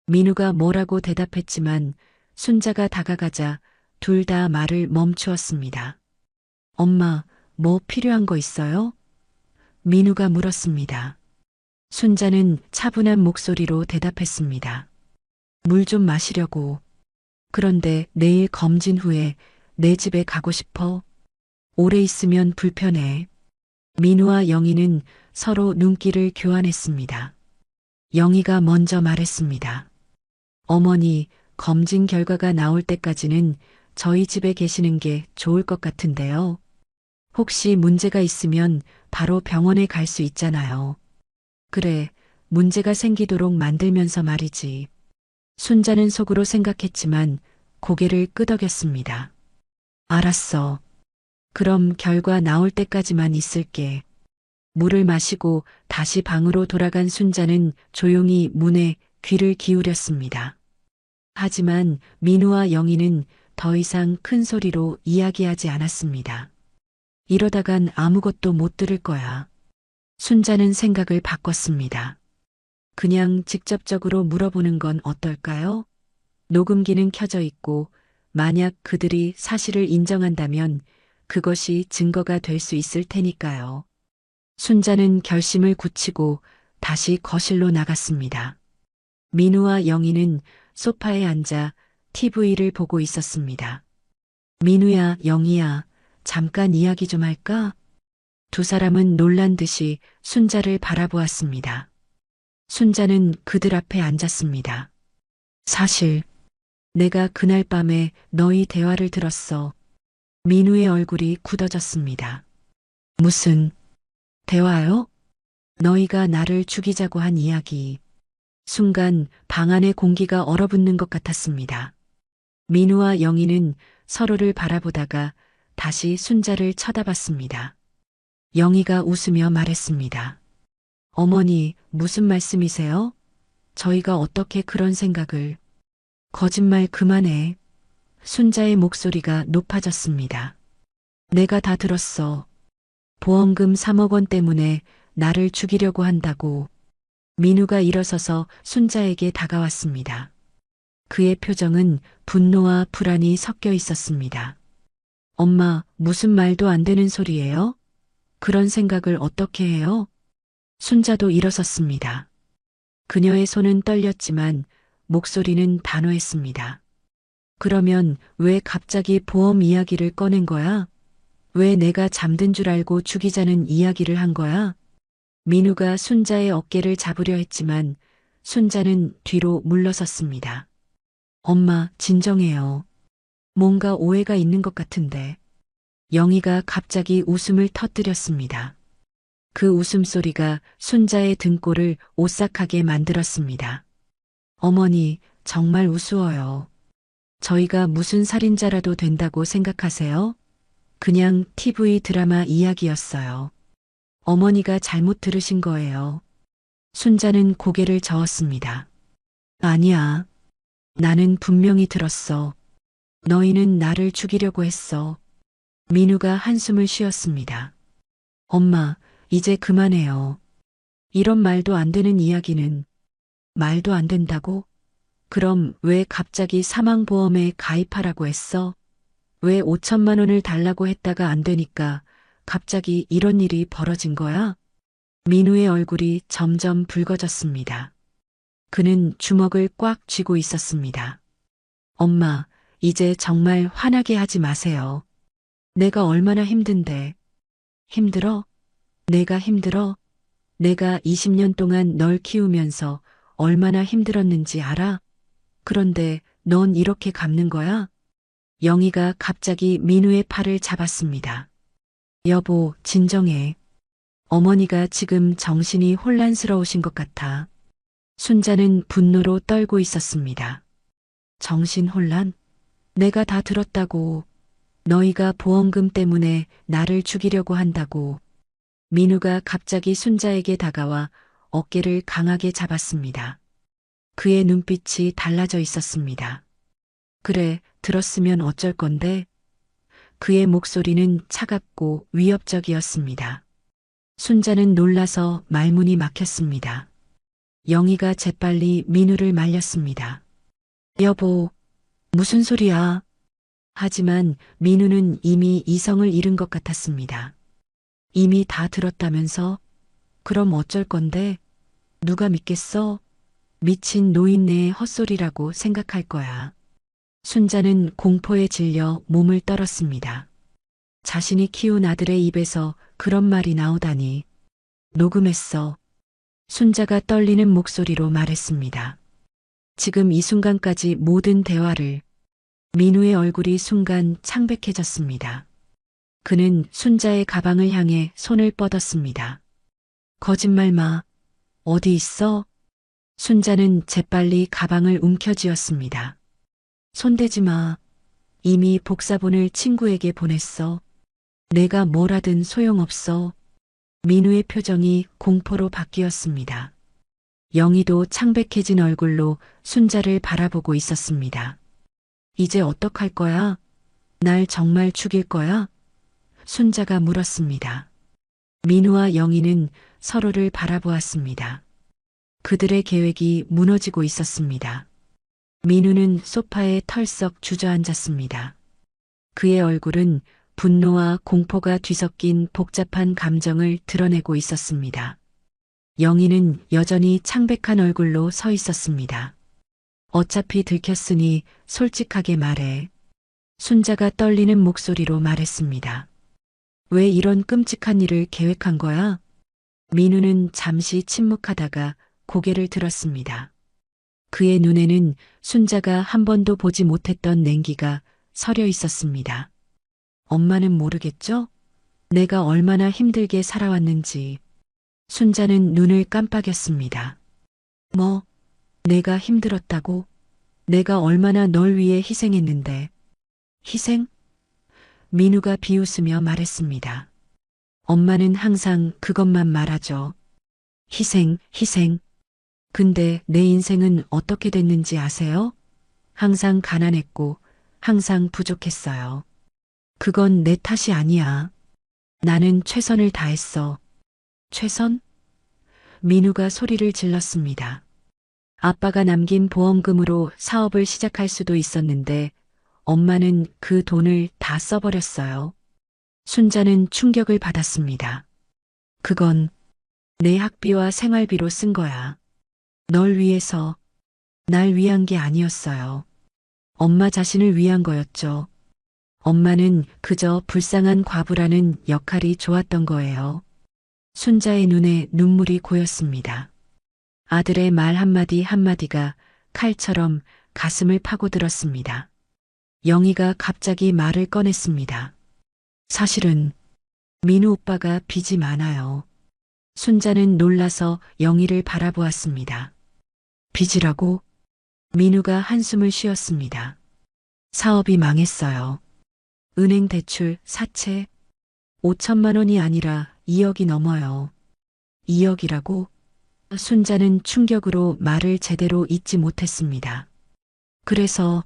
민우가 뭐라고 대답했지만 순자가 다가가자 둘 다 말을 멈추었습니다. 엄마, 뭐 필요한 거 있어요? 민우가 물었습니다. 순자는 차분한 목소리로 대답했습니다. 물 좀 마시려고. 그런데 내일 검진 후에 내 집에 가고 싶어. 오래 있으면 불편해. 민우와 영희는 서로 눈길을 교환했습니다. 영희가 먼저 말했습니다. 어머니, 검진 결과가 나올 때까지는 저희 집에 계시는 게 좋을 것 같은데요. 혹시 문제가 있으면 바로 병원에 갈 수 있잖아요. 그래, 문제가 생기도록 만들면서 말이지. 순자는 속으로 생각했지만 고개를 끄덕였습니다. 알았어. 그럼 결과 나올 때까지만 있을게. 물을 마시고 다시 방으로 돌아간 순자는 조용히 문에 귀를 기울였습니다. 하지만 민우와 영희는 더 이상 큰 소리로 이야기하지 않았습니다. 이러다간 아무것도 못 들을 거야. 순자는 생각을 바꿨습니다. 그냥 직접적으로 물어보는 건 어떨까요? 녹음기는 켜져 있고 만약 그들이 사실을 인정한다면 그것이 증거가 될 수 있을 테니까요. 순자는 결심을 굳히고 다시 거실로 나갔습니다. 민우와 영희는 소파에 앉아 TV를 보고 있었습니다. 민우야, 영희야, 잠깐 이야기 좀 할까? 두 사람은 놀란 듯이 순자를 바라보았습니다. 순자는 그들 앞에 앉았습니다. 사실, 내가 그날 밤에 너희 대화를 들었어. 민우의 얼굴이 굳어졌습니다. 무슨 대화요? 너희가 나를 죽이자고 한 이야기. 순간 방 안의 공기가 얼어붙는 것 같았습니다. 민우와 영희는 서로를 바라보다가 다시 순자를 쳐다봤습니다. 영희가 웃으며 말했습니다. 어머니, 무슨 말씀이세요? 저희가 어떻게 그런 생각을... 거짓말 그만해. 순자의 목소리가 높아졌습니다. 내가 다 들었어. 보험금 3억 원 때문에 나를 죽이려고 한다고. 민우가 일어서서 순자에게 다가왔습니다. 그의 표정은 분노와 불안이 섞여 있었습니다. 엄마, 무슨 말도 안 되는 소리예요? 그런 생각을 어떻게 해요? 순자도 일어섰습니다. 그녀의 손은 떨렸지만 목소리는 단호했습니다. 그러면 왜 갑자기 보험 이야기를 꺼낸 거야? 왜 내가 잠든 줄 알고 죽이자는 이야기를 한 거야? 민우가 순자의 어깨를 잡으려 했지만 순자는 뒤로 물러섰습니다. 엄마, 진정해요. 뭔가 오해가 있는 것 같은데. 영희가 갑자기 웃음을 터뜨렸습니다. 그 웃음소리가 순자의 등골을 오싹하게 만들었습니다. 어머니, 정말 우스워요. 저희가 무슨 살인자라도 된다고 생각하세요? 그냥 TV 드라마 이야기였어요. 어머니가 잘못 들으신 거예요. 순자는 고개를 저었습니다. 아니야. 나는 분명히 들었어. 너희는 나를 죽이려고 했어. 민우가 한숨을 쉬었습니다. 엄마, 이제 그만해요. 이런 말도 안 되는 이야기는 말도 안 된다고? 그럼 왜 갑자기 사망보험에 가입하라고 했어? 왜 5천만 원을 달라고 했다가 안 되니까 갑자기 이런 일이 벌어진 거야? 민우의 얼굴이 점점 붉어졌습니다. 그는 주먹을 꽉 쥐고 있었습니다. 엄마, 이제 정말 화나게 하지 마세요. 내가 얼마나 힘든데. 힘들어? 내가 힘들어? 내가 20년 동안 널 키우면서 얼마나 힘들었는지 알아? 그런데 넌 이렇게 갚는 거야? 영희가 갑자기 민우의 팔을 잡았습니다. 여보, 진정해. 어머니가 지금 정신이 혼란스러우신 것 같아. 순자는 분노로 떨고 있었습니다. 정신 혼란? 내가 다 들었다고. 너희가 보험금 때문에 나를 죽이려고 한다고. 민우가 갑자기 순자에게 다가와 어깨를 강하게 잡았습니다. 그의 눈빛이 달라져 있었습니다. 그래, 들었으면 어쩔 건데? 그의 목소리는 차갑고 위협적이었습니다. 순자는 놀라서 말문이 막혔습니다. 영희가 재빨리 민우를 말렸습니다. 여보, 무슨 소리야? 하지만 민우는 이미 이성을 잃은 것 같았습니다. 이미 다 들었다면서? 그럼 어쩔 건데? 누가 믿겠어? 미친 노인네의 헛소리라고 생각할 거야. 순자는 공포에 질려 몸을 떨었습니다. 자신이 키운 아들의 입에서 그런 말이 나오다니. 녹음했어. 순자가 떨리는 목소리로 말했습니다. 지금 이 순간까지 모든 대화를. 민우의 얼굴이 순간 창백해졌습니다. 그는 순자의 가방을 향해 손을 뻗었습니다. 거짓말 마. 어디 있어? 순자는 재빨리 가방을 움켜쥐었습니다. 손대지 마. 이미 복사본을 친구에게 보냈어. 내가 뭘 하든 소용없어. 민우의 표정이 공포로 바뀌었습니다. 영희도 창백해진 얼굴로 순자를 바라보고 있었습니다. 이제 어떡할 거야? 날 정말 죽일 거야? 순자가 물었습니다. 민우와 영희는 서로를 바라보았습니다. 그들의 계획이 무너지고 있었습니다. 민우는 소파에 털썩 주저앉았습니다. 그의 얼굴은 분노와 공포가 뒤섞인 복잡한 감정을 드러내고 있었습니다. 영희는 여전히 창백한 얼굴로 서 있었습니다. 어차피 들켰으니 솔직하게 말해. 순자가 떨리는 목소리로 말했습니다. 왜 이런 끔찍한 일을 계획한 거야? 민우는 잠시 침묵하다가 고개를 들었습니다. 그의 눈에는 순자가 한 번도 보지 못했던 냉기가 서려 있었습니다. 엄마는 모르겠죠? 내가 얼마나 힘들게 살아왔는지. 순자는 눈을 깜빡였습니다. 뭐, 내가 힘들었다고? 내가 얼마나 널 위해 희생했는데. 희생? 민우가 비웃으며 말했습니다. 엄마는 항상 그것만 말하죠. 희생, 희생. 근데 내 인생은 어떻게 됐는지 아세요? 항상 가난했고, 항상 부족했어요. 그건 내 탓이 아니야. 나는 최선을 다했어. 최선? 민우가 소리를 질렀습니다. 아빠가 남긴 보험금으로 사업을 시작할 수도 있었는데 엄마는 그 돈을 다 써버렸어요. 순자는 충격을 받았습니다. 그건 내 학비와 생활비로 쓴 거야. 널 위해서, 날 위한 게 아니었어요. 엄마 자신을 위한 거였죠. 엄마는 그저 불쌍한 과부라는 역할이 좋았던 거예요. 순자의 눈에 눈물이 고였습니다. 아들의 말 한마디 한마디가 칼처럼 가슴을 파고들었습니다. 영희가 갑자기 말을 꺼냈습니다. 사실은 민우 오빠가 빚이 많아요. 순자는 놀라서 영희를 바라보았습니다. 빚이라고? 민우가 한숨을 쉬었습니다. 사업이 망했어요. 은행 대출, 사채, 5천만 원이 아니라 2억이 넘어요. 2억이라고? 순자는 충격으로 말을 제대로 잇지 못했습니다. 그래서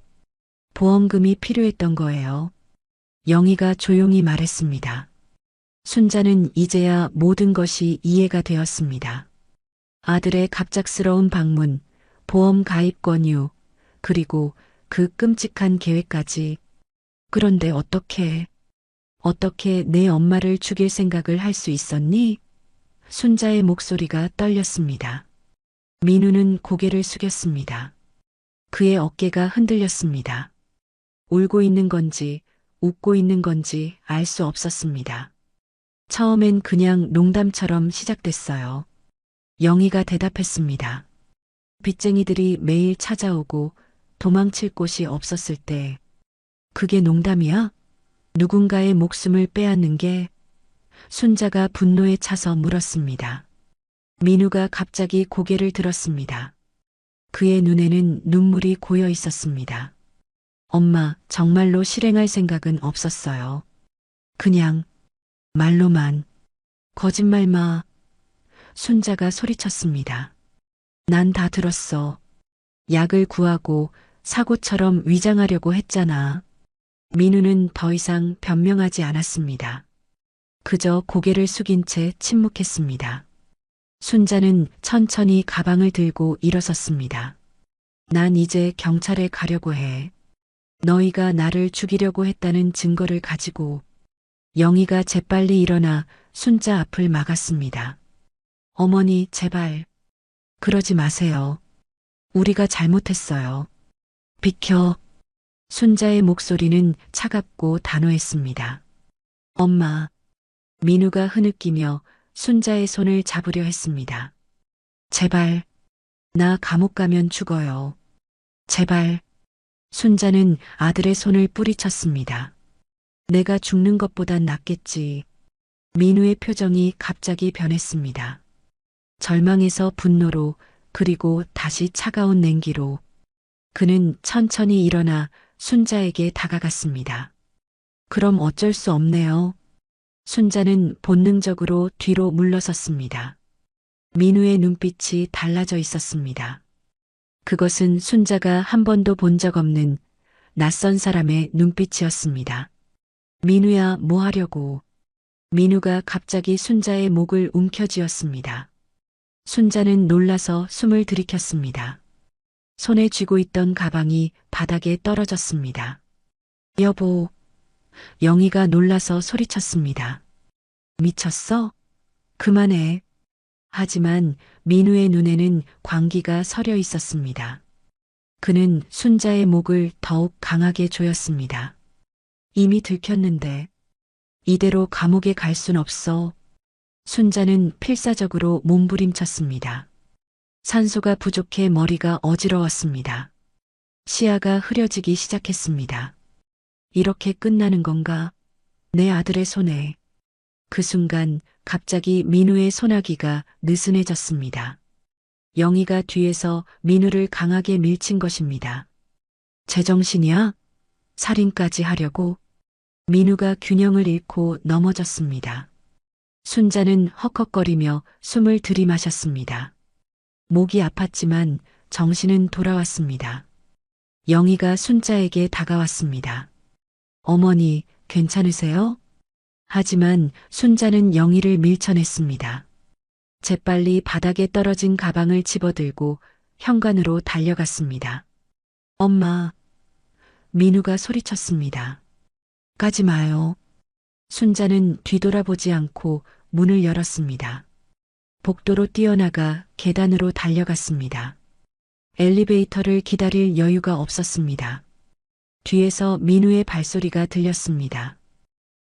보험금이 필요했던 거예요. 영희가 조용히 말했습니다. 순자는 이제야 모든 것이 이해가 되었습니다. 아들의 갑작스러운 방문, 보험 가입 권유, 그리고 그 끔찍한 계획까지. 그런데 어떻게 내 엄마를 죽일 생각을 할 수 있었니? 순자의 목소리가 떨렸습니다. 민우는 고개를 숙였습니다. 그의 어깨가 흔들렸습니다. 울고 있는 건지 웃고 있는 건지 알 수 없었습니다. 처음엔 그냥 농담처럼 시작됐어요. 영희가 대답했습니다. 빚쟁이들이 매일 찾아오고 도망칠 곳이 없었을 때. 그게 농담이야? 누군가의 목숨을 빼앗는 게? 순자가 분노에 차서 물었습니다. 민우가 갑자기 고개를 들었습니다. 그의 눈에는 눈물이 고여 있었습니다. 엄마, 정말로 실행할 생각은 없었어요. 그냥 말로만. 거짓말 마. 순자가 소리쳤습니다. 난 다 들었어. 약을 구하고 사고처럼 위장하려고 했잖아. 민우는 더 이상 변명하지 않았습니다. 그저 고개를 숙인 채 침묵했습니다. 순자는 천천히 가방을 들고 일어섰습니다. 난 이제 경찰에 가려고 해. 너희가 나를 죽이려고 했다는 증거를 가지고. 영희가 재빨리 일어나 순자 앞을 막았습니다. 어머니, 제발. 그러지 마세요. 우리가 잘못했어요. 비켜. 순자의 목소리는 차갑고 단호했습니다. 엄마. 민우가 흐느끼며 순자의 손을 잡으려 했습니다. 제발, 나 감옥 가면 죽어요. 제발. 순자는 아들의 손을 뿌리쳤습니다. 내가 죽는 것보단 낫겠지. 민우의 표정이 갑자기 변했습니다. 절망에서 분노로, 그리고 다시 차가운 냉기로 그는 천천히 일어나 순자에게 다가갔습니다. 그럼 어쩔 수 없네요. 순자는 본능적으로 뒤로 물러섰습니다. 민우의 눈빛이 달라져 있었습니다. 그것은 순자가 한 번도 본 적 없는 낯선 사람의 눈빛이었습니다. 민우야, 뭐 하려고? 민우가 갑자기 순자의 목을 움켜쥐었습니다. 순자는 놀라서 숨을 들이켰습니다. 손에 쥐고 있던 가방이 바닥에 떨어졌습니다. 여보, 영희가 놀라서 소리쳤습니다. 미쳤어? 그만해. 하지만 민우의 눈에는 광기가 서려 있었습니다. 그는 순자의 목을 더욱 강하게 조였습니다. 이미 들켰는데 이대로 감옥에 갈 순 없어. 순자는 필사적으로 몸부림쳤습니다. 산소가 부족해 머리가 어지러웠습니다. 시야가 흐려지기 시작했습니다. 이렇게 끝나는 건가? 내 아들의 손에. 그 순간 갑자기 민우의 소나기가 느슨해졌습니다. 영희가 뒤에서 민우를 강하게 밀친 것입니다. 제정신이야? 살인까지 하려고? 민우가 균형을 잃고 넘어졌습니다. 순자는 헉헉거리며 숨을 들이마셨습니다. 목이 아팠지만 정신은 돌아왔습니다. 영희가 순자에게 다가왔습니다. 어머니, 괜찮으세요? 하지만 순자는 영희를 밀쳐냈습니다. 재빨리 바닥에 떨어진 가방을 집어들고 현관으로 달려갔습니다. 엄마, 민우가 소리쳤습니다. 가지 마요. 순자는 뒤돌아보지 않고 문을 열었습니다. 복도로 뛰어나가 계단으로 달려갔습니다. 엘리베이터를 기다릴 여유가 없었습니다. 뒤에서 민우의 발소리가 들렸습니다.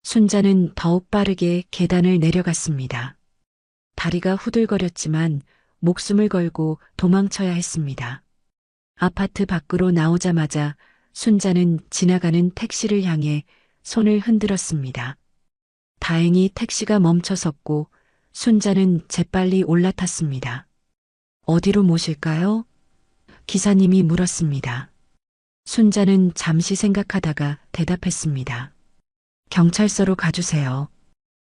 순자는 더욱 빠르게 계단을 내려갔습니다. 다리가 후들거렸지만 목숨을 걸고 도망쳐야 했습니다. 아파트 밖으로 나오자마자 순자는 지나가는 택시를 향해 손을 흔들었습니다. 다행히 택시가 멈춰섰고 순자는 재빨리 올라탔습니다. 어디로 모실까요? 기사님이 물었습니다. 순자는 잠시 생각하다가 대답했습니다. 경찰서로 가주세요.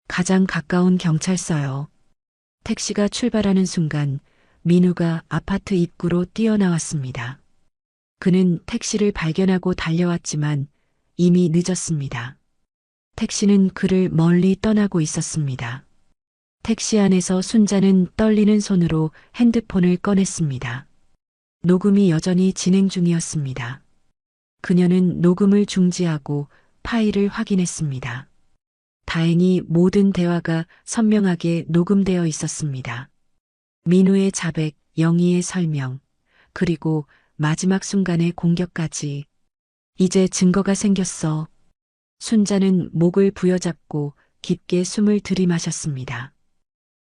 가장 가까운 경찰서요. 택시가 출발하는 순간 민우가 아파트 입구로 뛰어나왔습니다. 그는 택시를 발견하고 달려왔지만 이미 늦었습니다. 택시는 그를 멀리 떠나고 있었습니다. 택시 안에서 순자는 떨리는 손으로 핸드폰을 꺼냈습니다. 녹음이 여전히 진행 중이었습니다. 그녀는 녹음을 중지하고 파일을 확인했습니다. 다행히 모든 대화가 선명하게 녹음되어 있었습니다. 민우의 자백, 영희의 설명, 그리고 마지막 순간의 공격까지. 이제 증거가 생겼어. 순자는 목을 부여잡고 깊게 숨을 들이마셨습니다.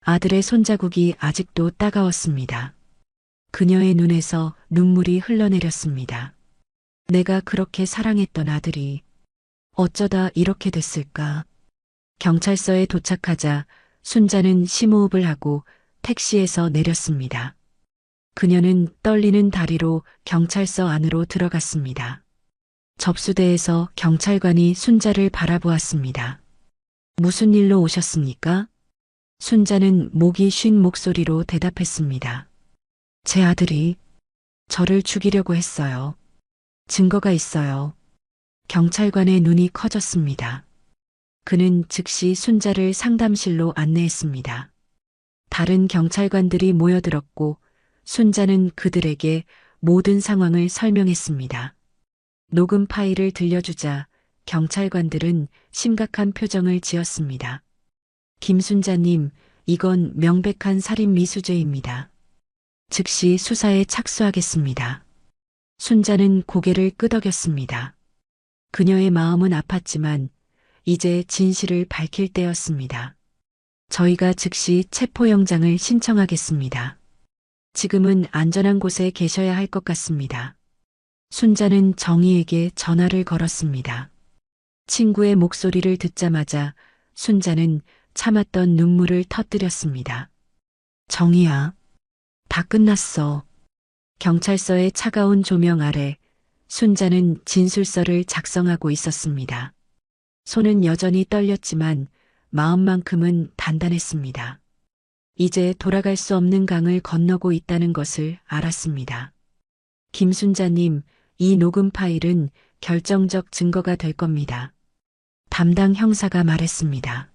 아들의 손자국이 아직도 따가웠습니다. 그녀의 눈에서 눈물이 흘러내렸습니다. 내가 그렇게 사랑했던 아들이 어쩌다 이렇게 됐을까? 경찰서에 도착하자 순자는 심호흡을 하고 택시에서 내렸습니다. 그녀는 떨리는 다리로 경찰서 안으로 들어갔습니다. 접수대에서 경찰관이 순자를 바라보았습니다. 무슨 일로 오셨습니까? 순자는 목이 쉰 목소리로 대답했습니다. 제 아들이 저를 죽이려고 했어요. 증거가 있어요. 경찰관의 눈이 커졌습니다. 그는 즉시 순자를 상담실로 안내했습니다. 다른 경찰관들이 모여들었고 순자는 그들에게 모든 상황을 설명했습니다. 녹음 파일을 들려주자 경찰관들은 심각한 표정을 지었습니다. 김순자님, 이건 명백한 살인 미수죄입니다. 즉시 수사에 착수하겠습니다. 순자는 고개를 끄덕였습니다. 그녀의 마음은 아팠지만 이제 진실을 밝힐 때였습니다. 저희가 즉시 체포영장을 신청하겠습니다. 지금은 안전한 곳에 계셔야 할 것 같습니다. 순자는 정희에게 전화를 걸었습니다. 친구의 목소리를 듣자마자 순자는 참았던 눈물을 터뜨렸습니다. 정희야, 다 끝났어. 경찰서의 차가운 조명 아래 순자는 진술서를 작성하고 있었습니다. 손은 여전히 떨렸지만 마음만큼은 단단했습니다. 이제 돌아갈 수 없는 강을 건너고 있다는 것을 알았습니다. 김순자님, 이 녹음 파일은 결정적 증거가 될 겁니다. 담당 형사가 말했습니다.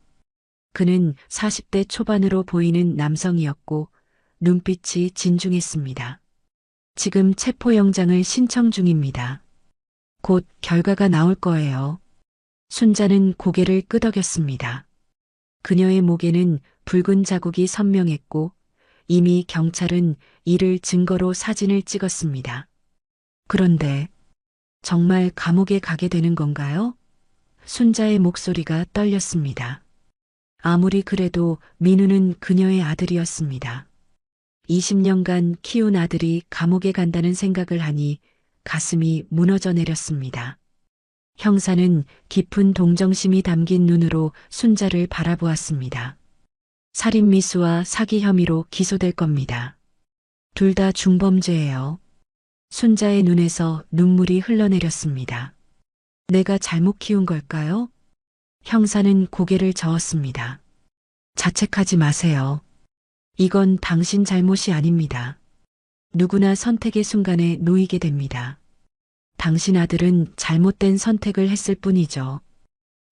그는 40대 초반으로 보이는 남성이었고 눈빛이 진중했습니다. 지금 체포영장을 신청 중입니다. 곧 결과가 나올 거예요. 순자는 고개를 끄덕였습니다. 그녀의 목에는 붉은 자국이 선명했고 이미 경찰은 이를 증거로 사진을 찍었습니다. 그런데 정말 감옥에 가게 되는 건가요? 순자의 목소리가 떨렸습니다. 아무리 그래도 민우는 그녀의 아들이었습니다. 20년간 키운 아들이 감옥에 간다는 생각을 하니 가슴이 무너져 내렸습니다. 형사는 깊은 동정심이 담긴 눈으로 순자를 바라보았습니다. 살인미수와 사기 혐의로 기소될 겁니다. 둘 다 중범죄예요. 순자의 눈에서 눈물이 흘러내렸습니다. 내가 잘못 키운 걸까요? 형사는 고개를 저었습니다. 자책하지 마세요. 이건 당신 잘못이 아닙니다. 누구나 선택의 순간에 놓이게 됩니다. 당신 아들은 잘못된 선택을 했을 뿐이죠.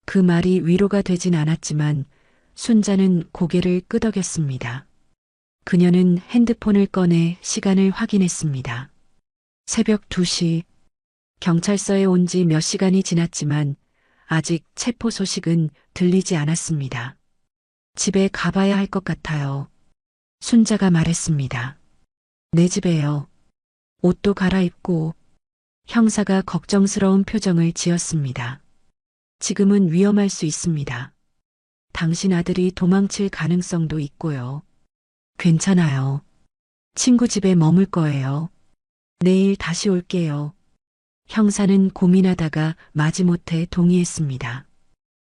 그 말이 위로가 되진 않았지만 순자는 고개를 끄덕였습니다. 그녀는 핸드폰을 꺼내 시간을 확인했습니다. 새벽 2시. 경찰서에 온 지 몇 시간이 지났지만 아직 체포 소식은 들리지 않았습니다. 집에 가봐야 할 것 같아요. 순자가 말했습니다. 내 집에요. 옷도 갈아입고. 형사가 걱정스러운 표정을 지었습니다. 지금은 위험할 수 있습니다. 당신 아들이 도망칠 가능성도 있고요. 괜찮아요. 친구 집에 머물 거예요. 내일 다시 올게요. 형사는 고민하다가 마지못해 동의했습니다.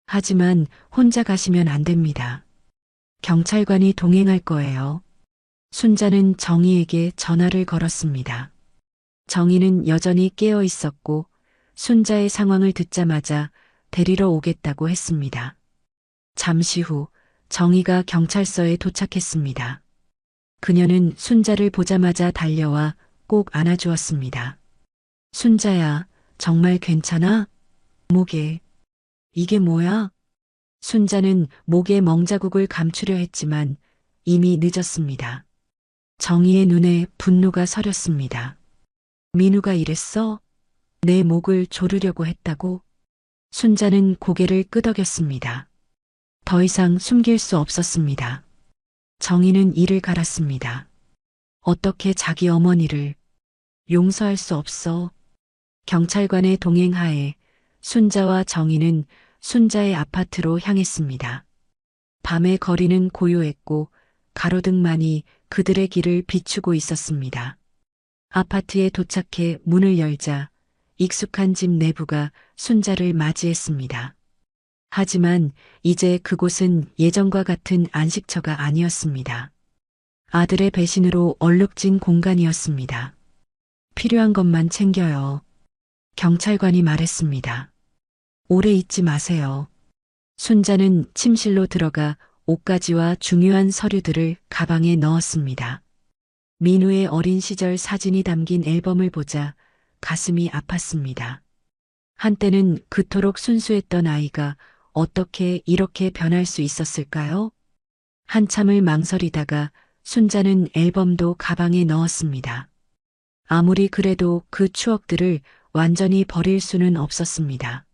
하지만 혼자 가시면 안 됩니다. 경찰관이 동행할 거예요. 순자는 정희에게 전화를 걸었습니다. 정희는 여전히 깨어 있었고 순자의 상황을 듣자마자 데리러 오겠다고 했습니다. 잠시 후 정희가 경찰서에 도착했습니다. 그녀는 순자를 보자마자 달려와 꼭 안아주었습니다. 순자야, 정말 괜찮아? 목에. 이게 뭐야? 순자는 목에 멍자국을 감추려 했지만 이미 늦었습니다. 정희의 눈에 분노가 서렸습니다. 민우가 이랬어? 내 목을 조르려고 했다고? 순자는 고개를 끄덕였습니다. 더 이상 숨길 수 없었습니다. 정희는 이를 갈았습니다. 어떻게 자기 어머니를 용서할 수 없어. 경찰관의 동행하에 순자와 정희는 순자의 아파트로 향했습니다. 밤의 거리는 고요했고 가로등만이 그들의 길을 비추고 있었습니다. 아파트에 도착해 문을 열자 익숙한 집 내부가 순자를 맞이했습니다. 하지만 이제 그곳은 예전과 같은 안식처가 아니었습니다. 아들의 배신으로 얼룩진 공간이었습니다. 필요한 것만 챙겨요. 경찰관이 말했습니다. 오래 있지 마세요. 순자는 침실로 들어가 옷가지와 중요한 서류들을 가방에 넣었습니다. 민우의 어린 시절 사진이 담긴 앨범을 보자 가슴이 아팠습니다. 한때는 그토록 순수했던 아이가 어떻게 이렇게 변할 수 있었을까요? 한참을 망설이다가 순자는 앨범도 가방에 넣었습니다. 아무리 그래도 그 추억들을 완전히 버릴 수는 없었습니다.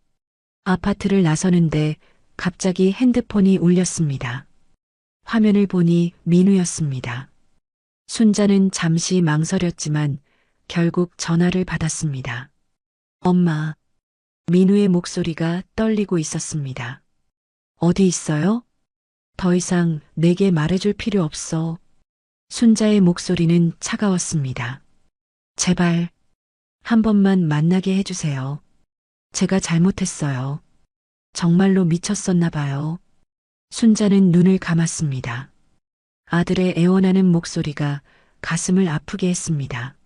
아파트를 나서는데 갑자기 핸드폰이 울렸습니다. 화면을 보니 민우였습니다. 순자는 잠시 망설였지만 결국 전화를 받았습니다. 엄마. 민우의 목소리가 떨리고 있었습니다. 어디 있어요? 더 이상 내게 말해줄 필요 없어. 순자의 목소리는 차가웠습니다. 제발, 한 번만 만나게 해주세요. 제가 잘못했어요. 정말로 미쳤었나 봐요. 순자는 눈을 감았습니다. 아들의 애원하는 목소리가 가슴을 아프게 했습니다.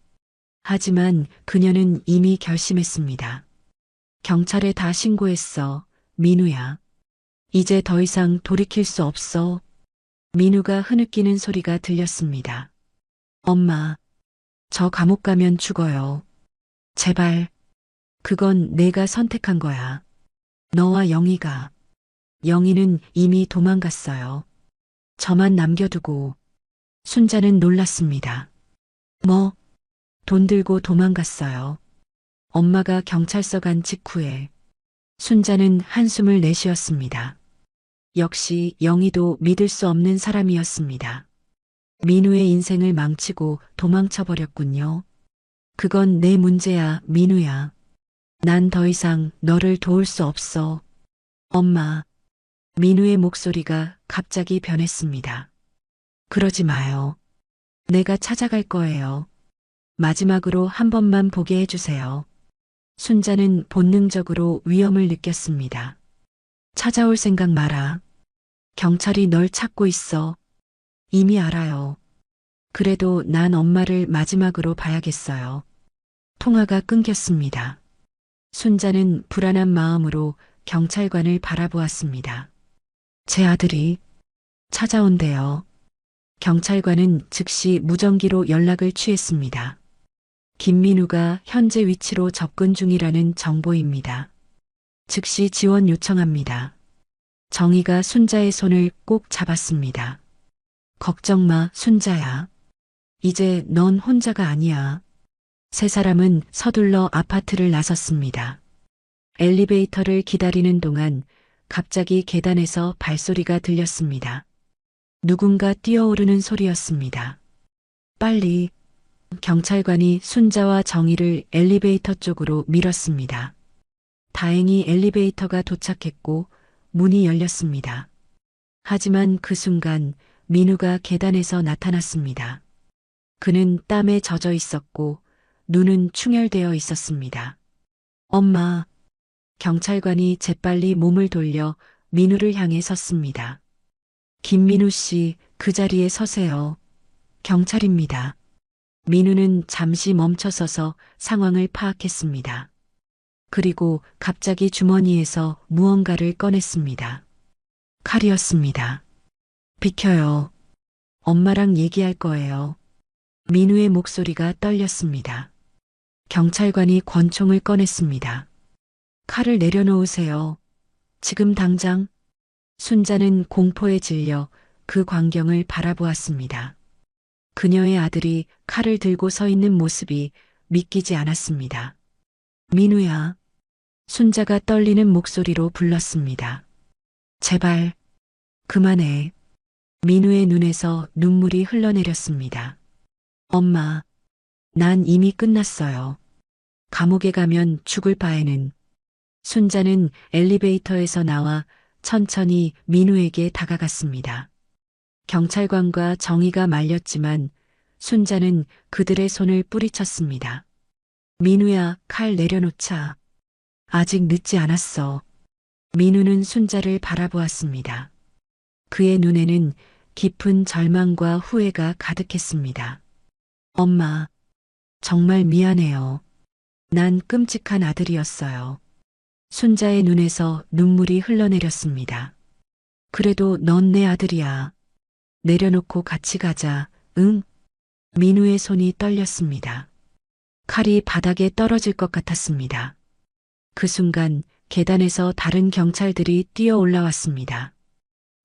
하지만 그녀는 이미 결심했습니다. 경찰에 다 신고했어, 민우야. 이제 더 이상 돌이킬 수 없어. 민우가 흐느끼는 소리가 들렸습니다. 엄마, 저 감옥 가면 죽어요. 제발, 그건 내가 선택한 거야. 너와 영희가. 영희는 이미 도망갔어요. 저만 남겨두고. 순자는 놀랐습니다. 뭐, 돈 들고 도망갔어요. 엄마가 경찰서 간 직후에. 순자는 한숨을 내쉬었습니다. 역시 영희도 믿을 수 없는 사람이었습니다. 민우의 인생을 망치고 도망쳐버렸군요. 그건 내 문제야, 민우야. 난 더 이상 너를 도울 수 없어. 엄마. 민우의 목소리가 갑자기 변했습니다. 그러지 마요. 내가 찾아갈 거예요. 마지막으로 한 번만 보게 해주세요. 순자는 본능적으로 위험을 느꼈습니다. 찾아올 생각 마라. 경찰이 널 찾고 있어. 이미 알아요. 그래도 난 엄마를 마지막으로 봐야겠어요. 통화가 끊겼습니다. 순자는 불안한 마음으로 경찰관을 바라보았습니다. 제 아들이 찾아온대요. 경찰관은 즉시 무전기로 연락을 취했습니다. 김민우가 현재 위치로 접근 중이라는 정보입니다. 즉시 지원 요청합니다. 정희가 순자의 손을 꼭 잡았습니다. 걱정 마, 순자야. 이제 넌 혼자가 아니야. 세 사람은 서둘러 아파트를 나섰습니다. 엘리베이터를 기다리는 동안 갑자기 계단에서 발소리가 들렸습니다. 누군가 뛰어오르는 소리였습니다. 빨리. 경찰관이 순자와 정희를 엘리베이터 쪽으로 밀었습니다. 다행히 엘리베이터가 도착했고 문이 열렸습니다. 하지만 그 순간 민우가 계단에서 나타났습니다. 그는 땀에 젖어 있었고 눈은 충혈되어 있었습니다. 엄마. 경찰관이 재빨리 몸을 돌려 민우를 향해 섰습니다. 김민우 씨, 그 자리에 서세요. 경찰입니다. 민우는 잠시 멈춰서서 상황을 파악했습니다. 그리고 갑자기 주머니에서 무언가를 꺼냈습니다. 칼이었습니다. 비켜요. 엄마랑 얘기할 거예요. 민우의 목소리가 떨렸습니다. 경찰관이 권총을 꺼냈습니다. 칼을 내려놓으세요. 지금 당장. 순자는 공포에 질려 그 광경을 바라보았습니다. 그녀의 아들이 칼을 들고 서 있는 모습이 믿기지 않았습니다. 민우야. 순자가 떨리는 목소리로 불렀습니다. 제발, 그만해. 민우의 눈에서 눈물이 흘러내렸습니다. 엄마, 난 이미 끝났어요. 감옥에 가면 죽을 바에는. 순자는 엘리베이터에서 나와 천천히 민우에게 다가갔습니다. 경찰관과 정희가 말렸지만 순자는 그들의 손을 뿌리쳤습니다. 민우야, 칼 내려놓자. 아직 늦지 않았어. 민우는 순자를 바라보았습니다. 그의 눈에는 깊은 절망과 후회가 가득했습니다. 엄마, 정말 미안해요. 난 끔찍한 아들이었어요. 순자의 눈에서 눈물이 흘러내렸습니다. 그래도 넌 내 아들이야. 내려놓고 같이 가자, 응? 민우의 손이 떨렸습니다. 칼이 바닥에 떨어질 것 같았습니다. 그 순간 계단에서 다른 경찰들이 뛰어 올라왔습니다.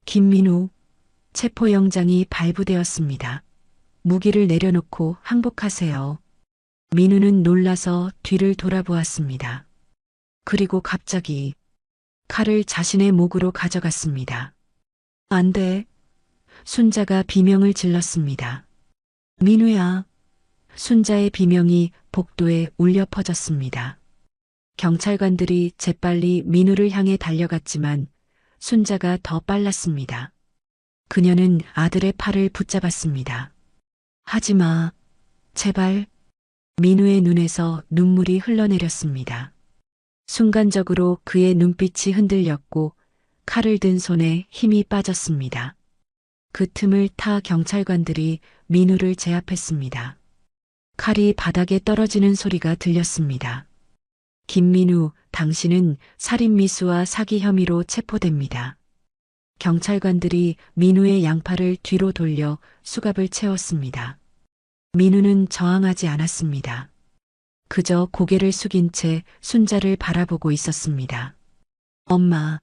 김민우, 체포영장이 발부되었습니다. 무기를 내려놓고 항복하세요. 민우는 놀라서 뒤를 돌아보았습니다. 그리고 갑자기 칼을 자신의 목으로 가져갔습니다. 안 돼. 순자가 비명을 질렀습니다. 민우야. 순자의 비명이 복도에 울려 퍼졌습니다. 경찰관들이 재빨리 민우를 향해 달려갔지만 순자가 더 빨랐습니다. 그녀는 아들의 팔을 붙잡았습니다. 하지 마. 제발. 민우의 눈에서 눈물이 흘러내렸습니다. 순간적으로 그의 눈빛이 흔들렸고 칼을 든 손에 힘이 빠졌습니다. 그 틈을 타 경찰관들이 민우를 제압했습니다. 칼이 바닥에 떨어지는 소리가 들렸습니다. 김민우, 당신은 살인미수와 사기 혐의로 체포됩니다. 경찰관들이 민우의 양팔을 뒤로 돌려 수갑을 채웠습니다. 민우는 저항하지 않았습니다. 그저 고개를 숙인 채 순자를 바라보고 있었습니다. 엄마,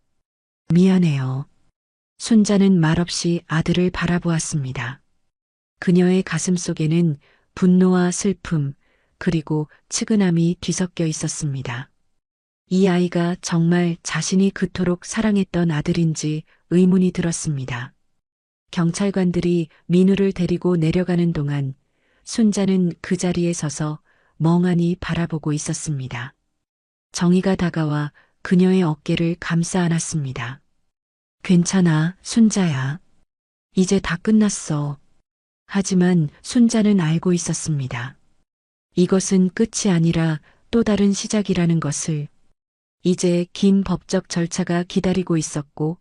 미안해요. 순자는 말없이 아들을 바라보았습니다. 그녀의 가슴 속에는 분노와 슬픔, 그리고 측은함이 뒤섞여 있었습니다. 이 아이가 정말 자신이 그토록 사랑했던 아들인지 의문이 들었습니다. 경찰관들이 민우를 데리고 내려가는 동안 순자는 그 자리에 서서 멍하니 바라보고 있었습니다. 정의가 다가와 그녀의 어깨를 감싸 안았습니다. 괜찮아, 순자야. 이제 다 끝났어. 하지만 순자는 알고 있었습니다. 이것은 끝이 아니라 또 다른 시작이라는 것을. 이제 긴 법적 절차가 기다리고 있었고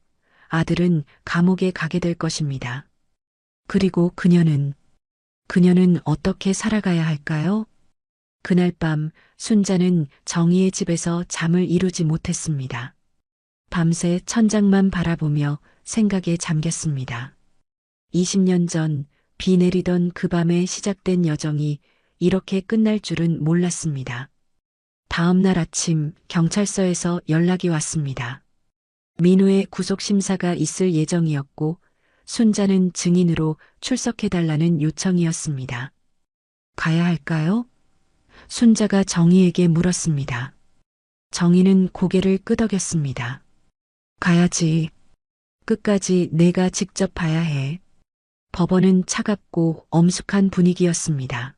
아들은 감옥에 가게 될 것입니다. 그리고 그녀는 어떻게 살아가야 할까요? 그날 밤 순자는 정희의 집에서 잠을 이루지 못했습니다. 밤새 천장만 바라보며 생각에 잠겼습니다. 20년 전 비 내리던 그 밤에 시작된 여정이 이렇게 끝날 줄은 몰랐습니다. 다음 날 아침 경찰서에서 연락이 왔습니다. 민우의 구속심사가 있을 예정이었고 순자는 증인으로 출석해달라는 요청이었습니다. 가야 할까요? 순자가 정희에게 물었습니다. 정희는 고개를 끄덕였습니다. 가야지. 끝까지 내가 직접 봐야 해. 법원은 차갑고 엄숙한 분위기였습니다.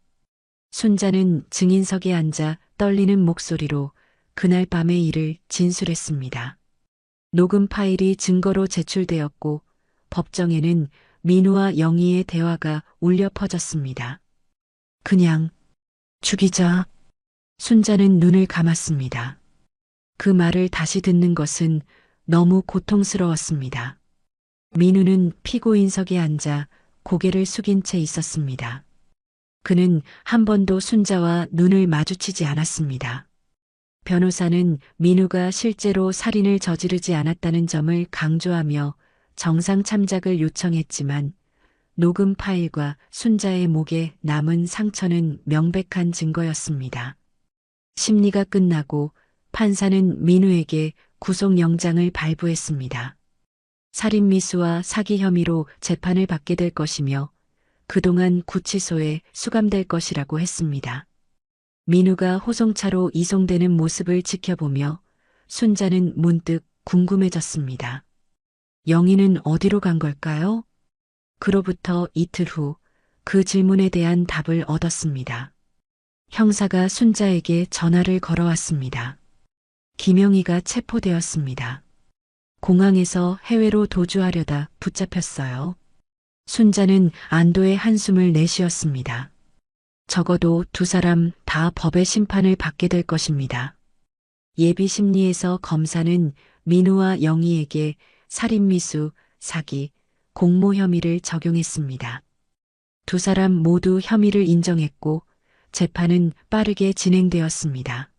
순자는 증인석에 앉아 떨리는 목소리로 그날 밤의 일을 진술했습니다. 녹음 파일이 증거로 제출되었고 법정에는 민우와 영희의 대화가 울려 퍼졌습니다. 그냥 죽이자. 순자는 눈을 감았습니다. 그 말을 다시 듣는 것은 너무 고통스러웠습니다. 민우는 피고인석에 앉아 고개를 숙인 채 있었습니다. 그는 한 번도 순자와 눈을 마주치지 않았습니다. 변호사는 민우가 실제로 살인을 저지르지 않았다는 점을 강조하며 정상 참작을 요청했지만 녹음 파일과 순자의 목에 남은 상처는 명백한 증거였습니다. 심리가 끝나고 판사는 민우에게 구속영장을 발부했습니다. 살인미수와 사기 혐의로 재판을 받게 될 것이며 그동안 구치소에 수감될 것이라고 했습니다. 민우가 호송차로 이송되는 모습을 지켜보며 순자는 문득 궁금해졌습니다. 영희는 어디로 간 걸까요? 그로부터 이틀 후 그 질문에 대한 답을 얻었습니다. 형사가 순자에게 전화를 걸어왔습니다. 김영희가 체포되었습니다. 공항에서 해외로 도주하려다 붙잡혔어요. 순자는 안도의 한숨을 내쉬었습니다. 적어도 두 사람 다 법의 심판을 받게 될 것입니다. 예비 심리에서 검사는 민우와 영희에게 살인미수, 사기, 공모 혐의를 적용했습니다. 두 사람 모두 혐의를 인정했고 재판은 빠르게 진행되었습니다.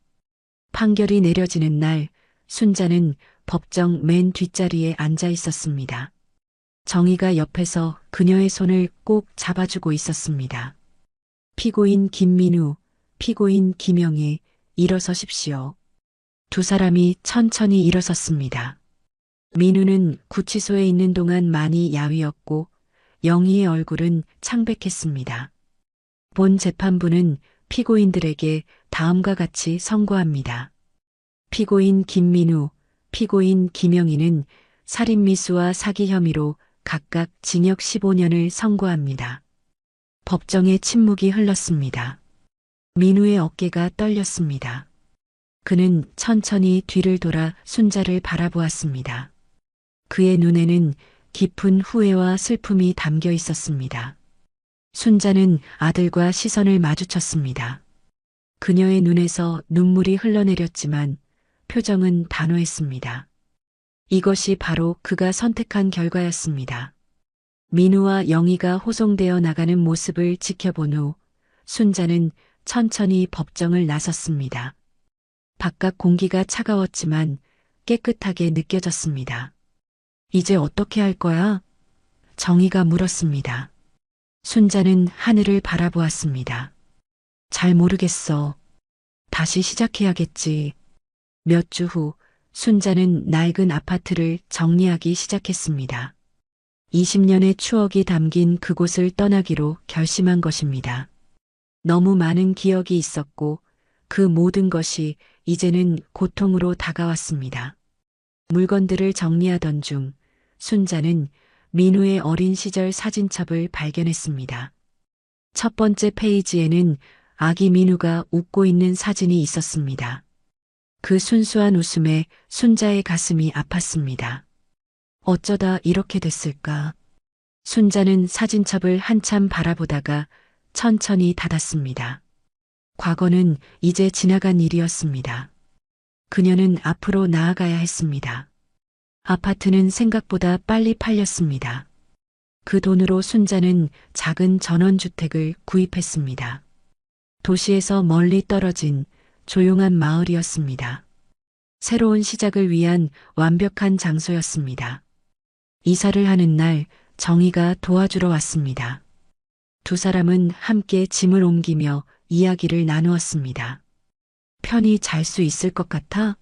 판결이 내려지는 날 순자는 법정 맨 뒷자리에 앉아 있었습니다. 정희가 옆에서 그녀의 손을 꼭 잡아주고 있었습니다. 피고인 김민우, 피고인 김영희, 일어서십시오. 두 사람이 천천히 일어섰습니다. 민우는 구치소에 있는 동안 많이 야위었고 영희의 얼굴은 창백했습니다. 본 재판부는 피고인들에게 다음과 같이 선고합니다. 피고인 김민우, 피고인 김영희는 살인미수와 사기 혐의로 각각 징역 15년을 선고합니다. 법정에 침묵이 흘렀습니다. 민우의 어깨가 떨렸습니다. 그는 천천히 뒤를 돌아 순자를 바라보았습니다. 그의 눈에는 깊은 후회와 슬픔이 담겨 있었습니다. 순자는 아들과 시선을 마주쳤습니다. 그녀의 눈에서 눈물이 흘러내렸지만 표정은 단호했습니다. 이것이 바로 그가 선택한 결과였습니다. 민우와 영희가 호송되어 나가는 모습을 지켜본 후 순자는 천천히 법정을 나섰습니다. 바깥 공기가 차가웠지만 깨끗하게 느껴졌습니다. 이제 어떻게 할 거야? 정희가 물었습니다. 순자는 하늘을 바라보았습니다. 잘 모르겠어. 다시 시작해야겠지. 몇 주 후 순자는 낡은 아파트를 정리하기 시작했습니다. 20년의 추억이 담긴 그곳을 떠나기로 결심한 것입니다. 너무 많은 기억이 있었고 그 모든 것이 이제는 고통으로 다가왔습니다. 물건들을 정리하던 중 순자는 민우의 어린 시절 사진첩을 발견했습니다. 첫 번째 페이지에는 아기 민우가 웃고 있는 사진이 있었습니다. 그 순수한 웃음에 순자의 가슴이 아팠습니다. 어쩌다 이렇게 됐을까? 순자는 사진첩을 한참 바라보다가 천천히 닫았습니다. 과거는 이제 지나간 일이었습니다. 그녀는 앞으로 나아가야 했습니다. 아파트는 생각보다 빨리 팔렸습니다. 그 돈으로 순자는 작은 전원주택을 구입했습니다. 도시에서 멀리 떨어진 조용한 마을이었습니다. 새로운 시작을 위한 완벽한 장소였습니다. 이사를 하는 날 정희가 도와주러 왔습니다. 두 사람은 함께 짐을 옮기며 이야기를 나누었습니다. 편히 잘 수 있을 것 같아?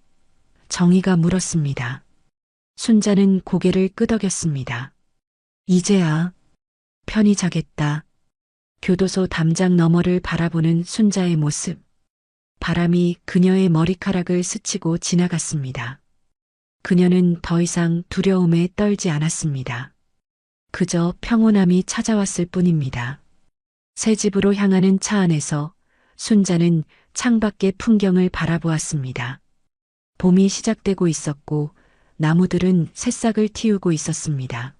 정희가 물었습니다. 순자는 고개를 끄덕였습니다. 이제야 편히 자겠다. 교도소 담장 너머를 바라보는 순자의 모습. 바람이 그녀의 머리카락을 스치고 지나갔습니다. 그녀는 더 이상 두려움에 떨지 않았습니다. 그저 평온함이 찾아왔을 뿐입니다. 새 집으로 향하는 차 안에서 순자는 창밖의 풍경을 바라보았습니다. 봄이 시작되고 있었고 나무들은 새싹을 틔우고 있었습니다.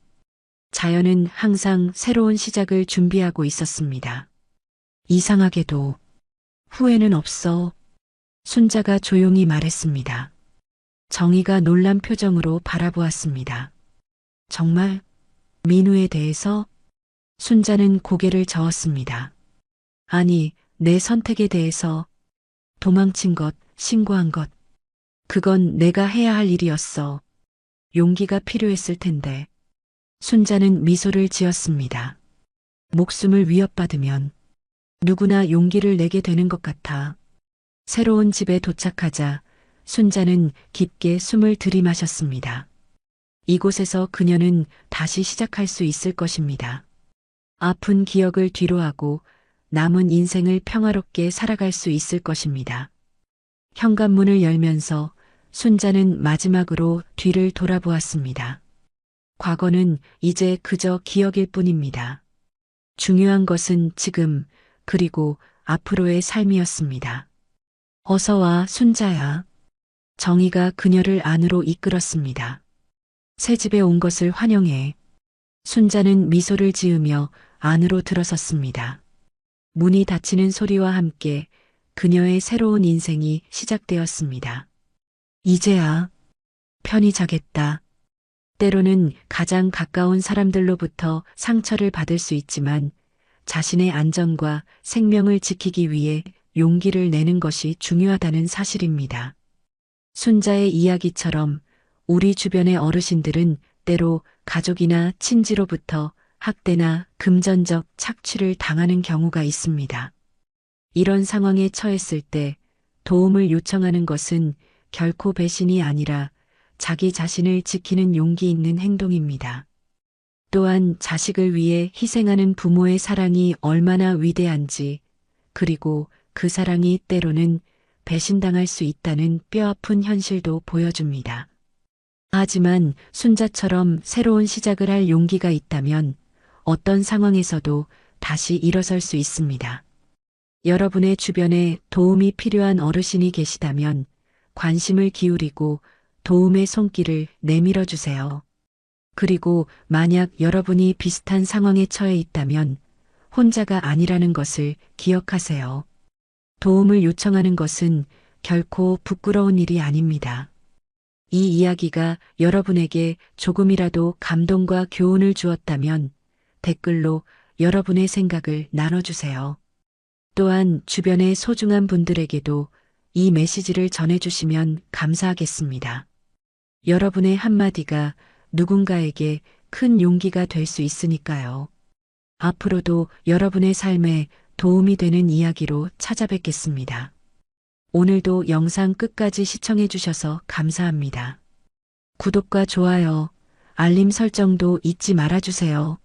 자연은 항상 새로운 시작을 준비하고 있었습니다. 이상하게도 후회는 없어. 순자가 조용히 말했습니다. 정희가 놀란 표정으로 바라보았습니다. 정말 민우에 대해서? 순자는 고개를 저었습니다. 아니, 내 선택에 대해서. 도망친 것, 신고한 것. 그건 내가 해야 할 일이었어. 용기가 필요했을 텐데. 순자는 미소를 지었습니다. 목숨을 위협받으면 누구나 용기를 내게 되는 것 같아. 새로운 집에 도착하자 순자는 깊게 숨을 들이마셨습니다. 이곳에서 그녀는 다시 시작할 수 있을 것입니다. 아픈 기억을 뒤로하고 남은 인생을 평화롭게 살아갈 수 있을 것입니다. 현관문을 열면서 순자는 마지막으로 뒤를 돌아보았습니다. 과거는 이제 그저 기억일 뿐입니다. 중요한 것은 지금 그리고 앞으로의 삶이었습니다. 어서 와, 순자야. 정희가 그녀를 안으로 이끌었습니다. 새 집에 온 것을 환영해. 순자는 미소를 지으며 안으로 들어섰습니다. 문이 닫히는 소리와 함께 그녀의 새로운 인생이 시작되었습니다. 이제야 편히 자겠다. 때로는 가장 가까운 사람들로부터 상처를 받을 수 있지만 자신의 안전과 생명을 지키기 위해 용기를 내는 것이 중요하다는 사실입니다. 순자의 이야기처럼 우리 주변의 어르신들은 때로 가족이나 친지로부터 학대나 금전적 착취를 당하는 경우가 있습니다. 이런 상황에 처했을 때 도움을 요청하는 것은 결코 배신이 아니라 자기 자신을 지키는 용기 있는 행동입니다. 또한 자식을 위해 희생하는 부모의 사랑이 얼마나 위대한지, 그리고 그 사랑이 때로는 배신당할 수 있다는 뼈아픈 현실도 보여줍니다. 하지만 순자처럼 새로운 시작을 할 용기가 있다면 어떤 상황에서도 다시 일어설 수 있습니다. 여러분의 주변에 도움이 필요한 어르신이 계시다면 관심을 기울이고 도움의 손길을 내밀어 주세요. 그리고 만약 여러분이 비슷한 상황에 처해 있다면 혼자가 아니라는 것을 기억하세요. 도움을 요청하는 것은 결코 부끄러운 일이 아닙니다. 이 이야기가 여러분에게 조금이라도 감동과 교훈을 주었다면 댓글로 여러분의 생각을 나눠주세요. 또한 주변의 소중한 분들에게도 이 메시지를 전해주시면 감사하겠습니다. 여러분의 한마디가 누군가에게 큰 용기가 될 수 있으니까요. 앞으로도 여러분의 삶에 도움이 되는 이야기로 찾아뵙겠습니다. 오늘도 영상 끝까지 시청해 주셔서 감사합니다. 구독과 좋아요, 알림 설정도 잊지 말아주세요.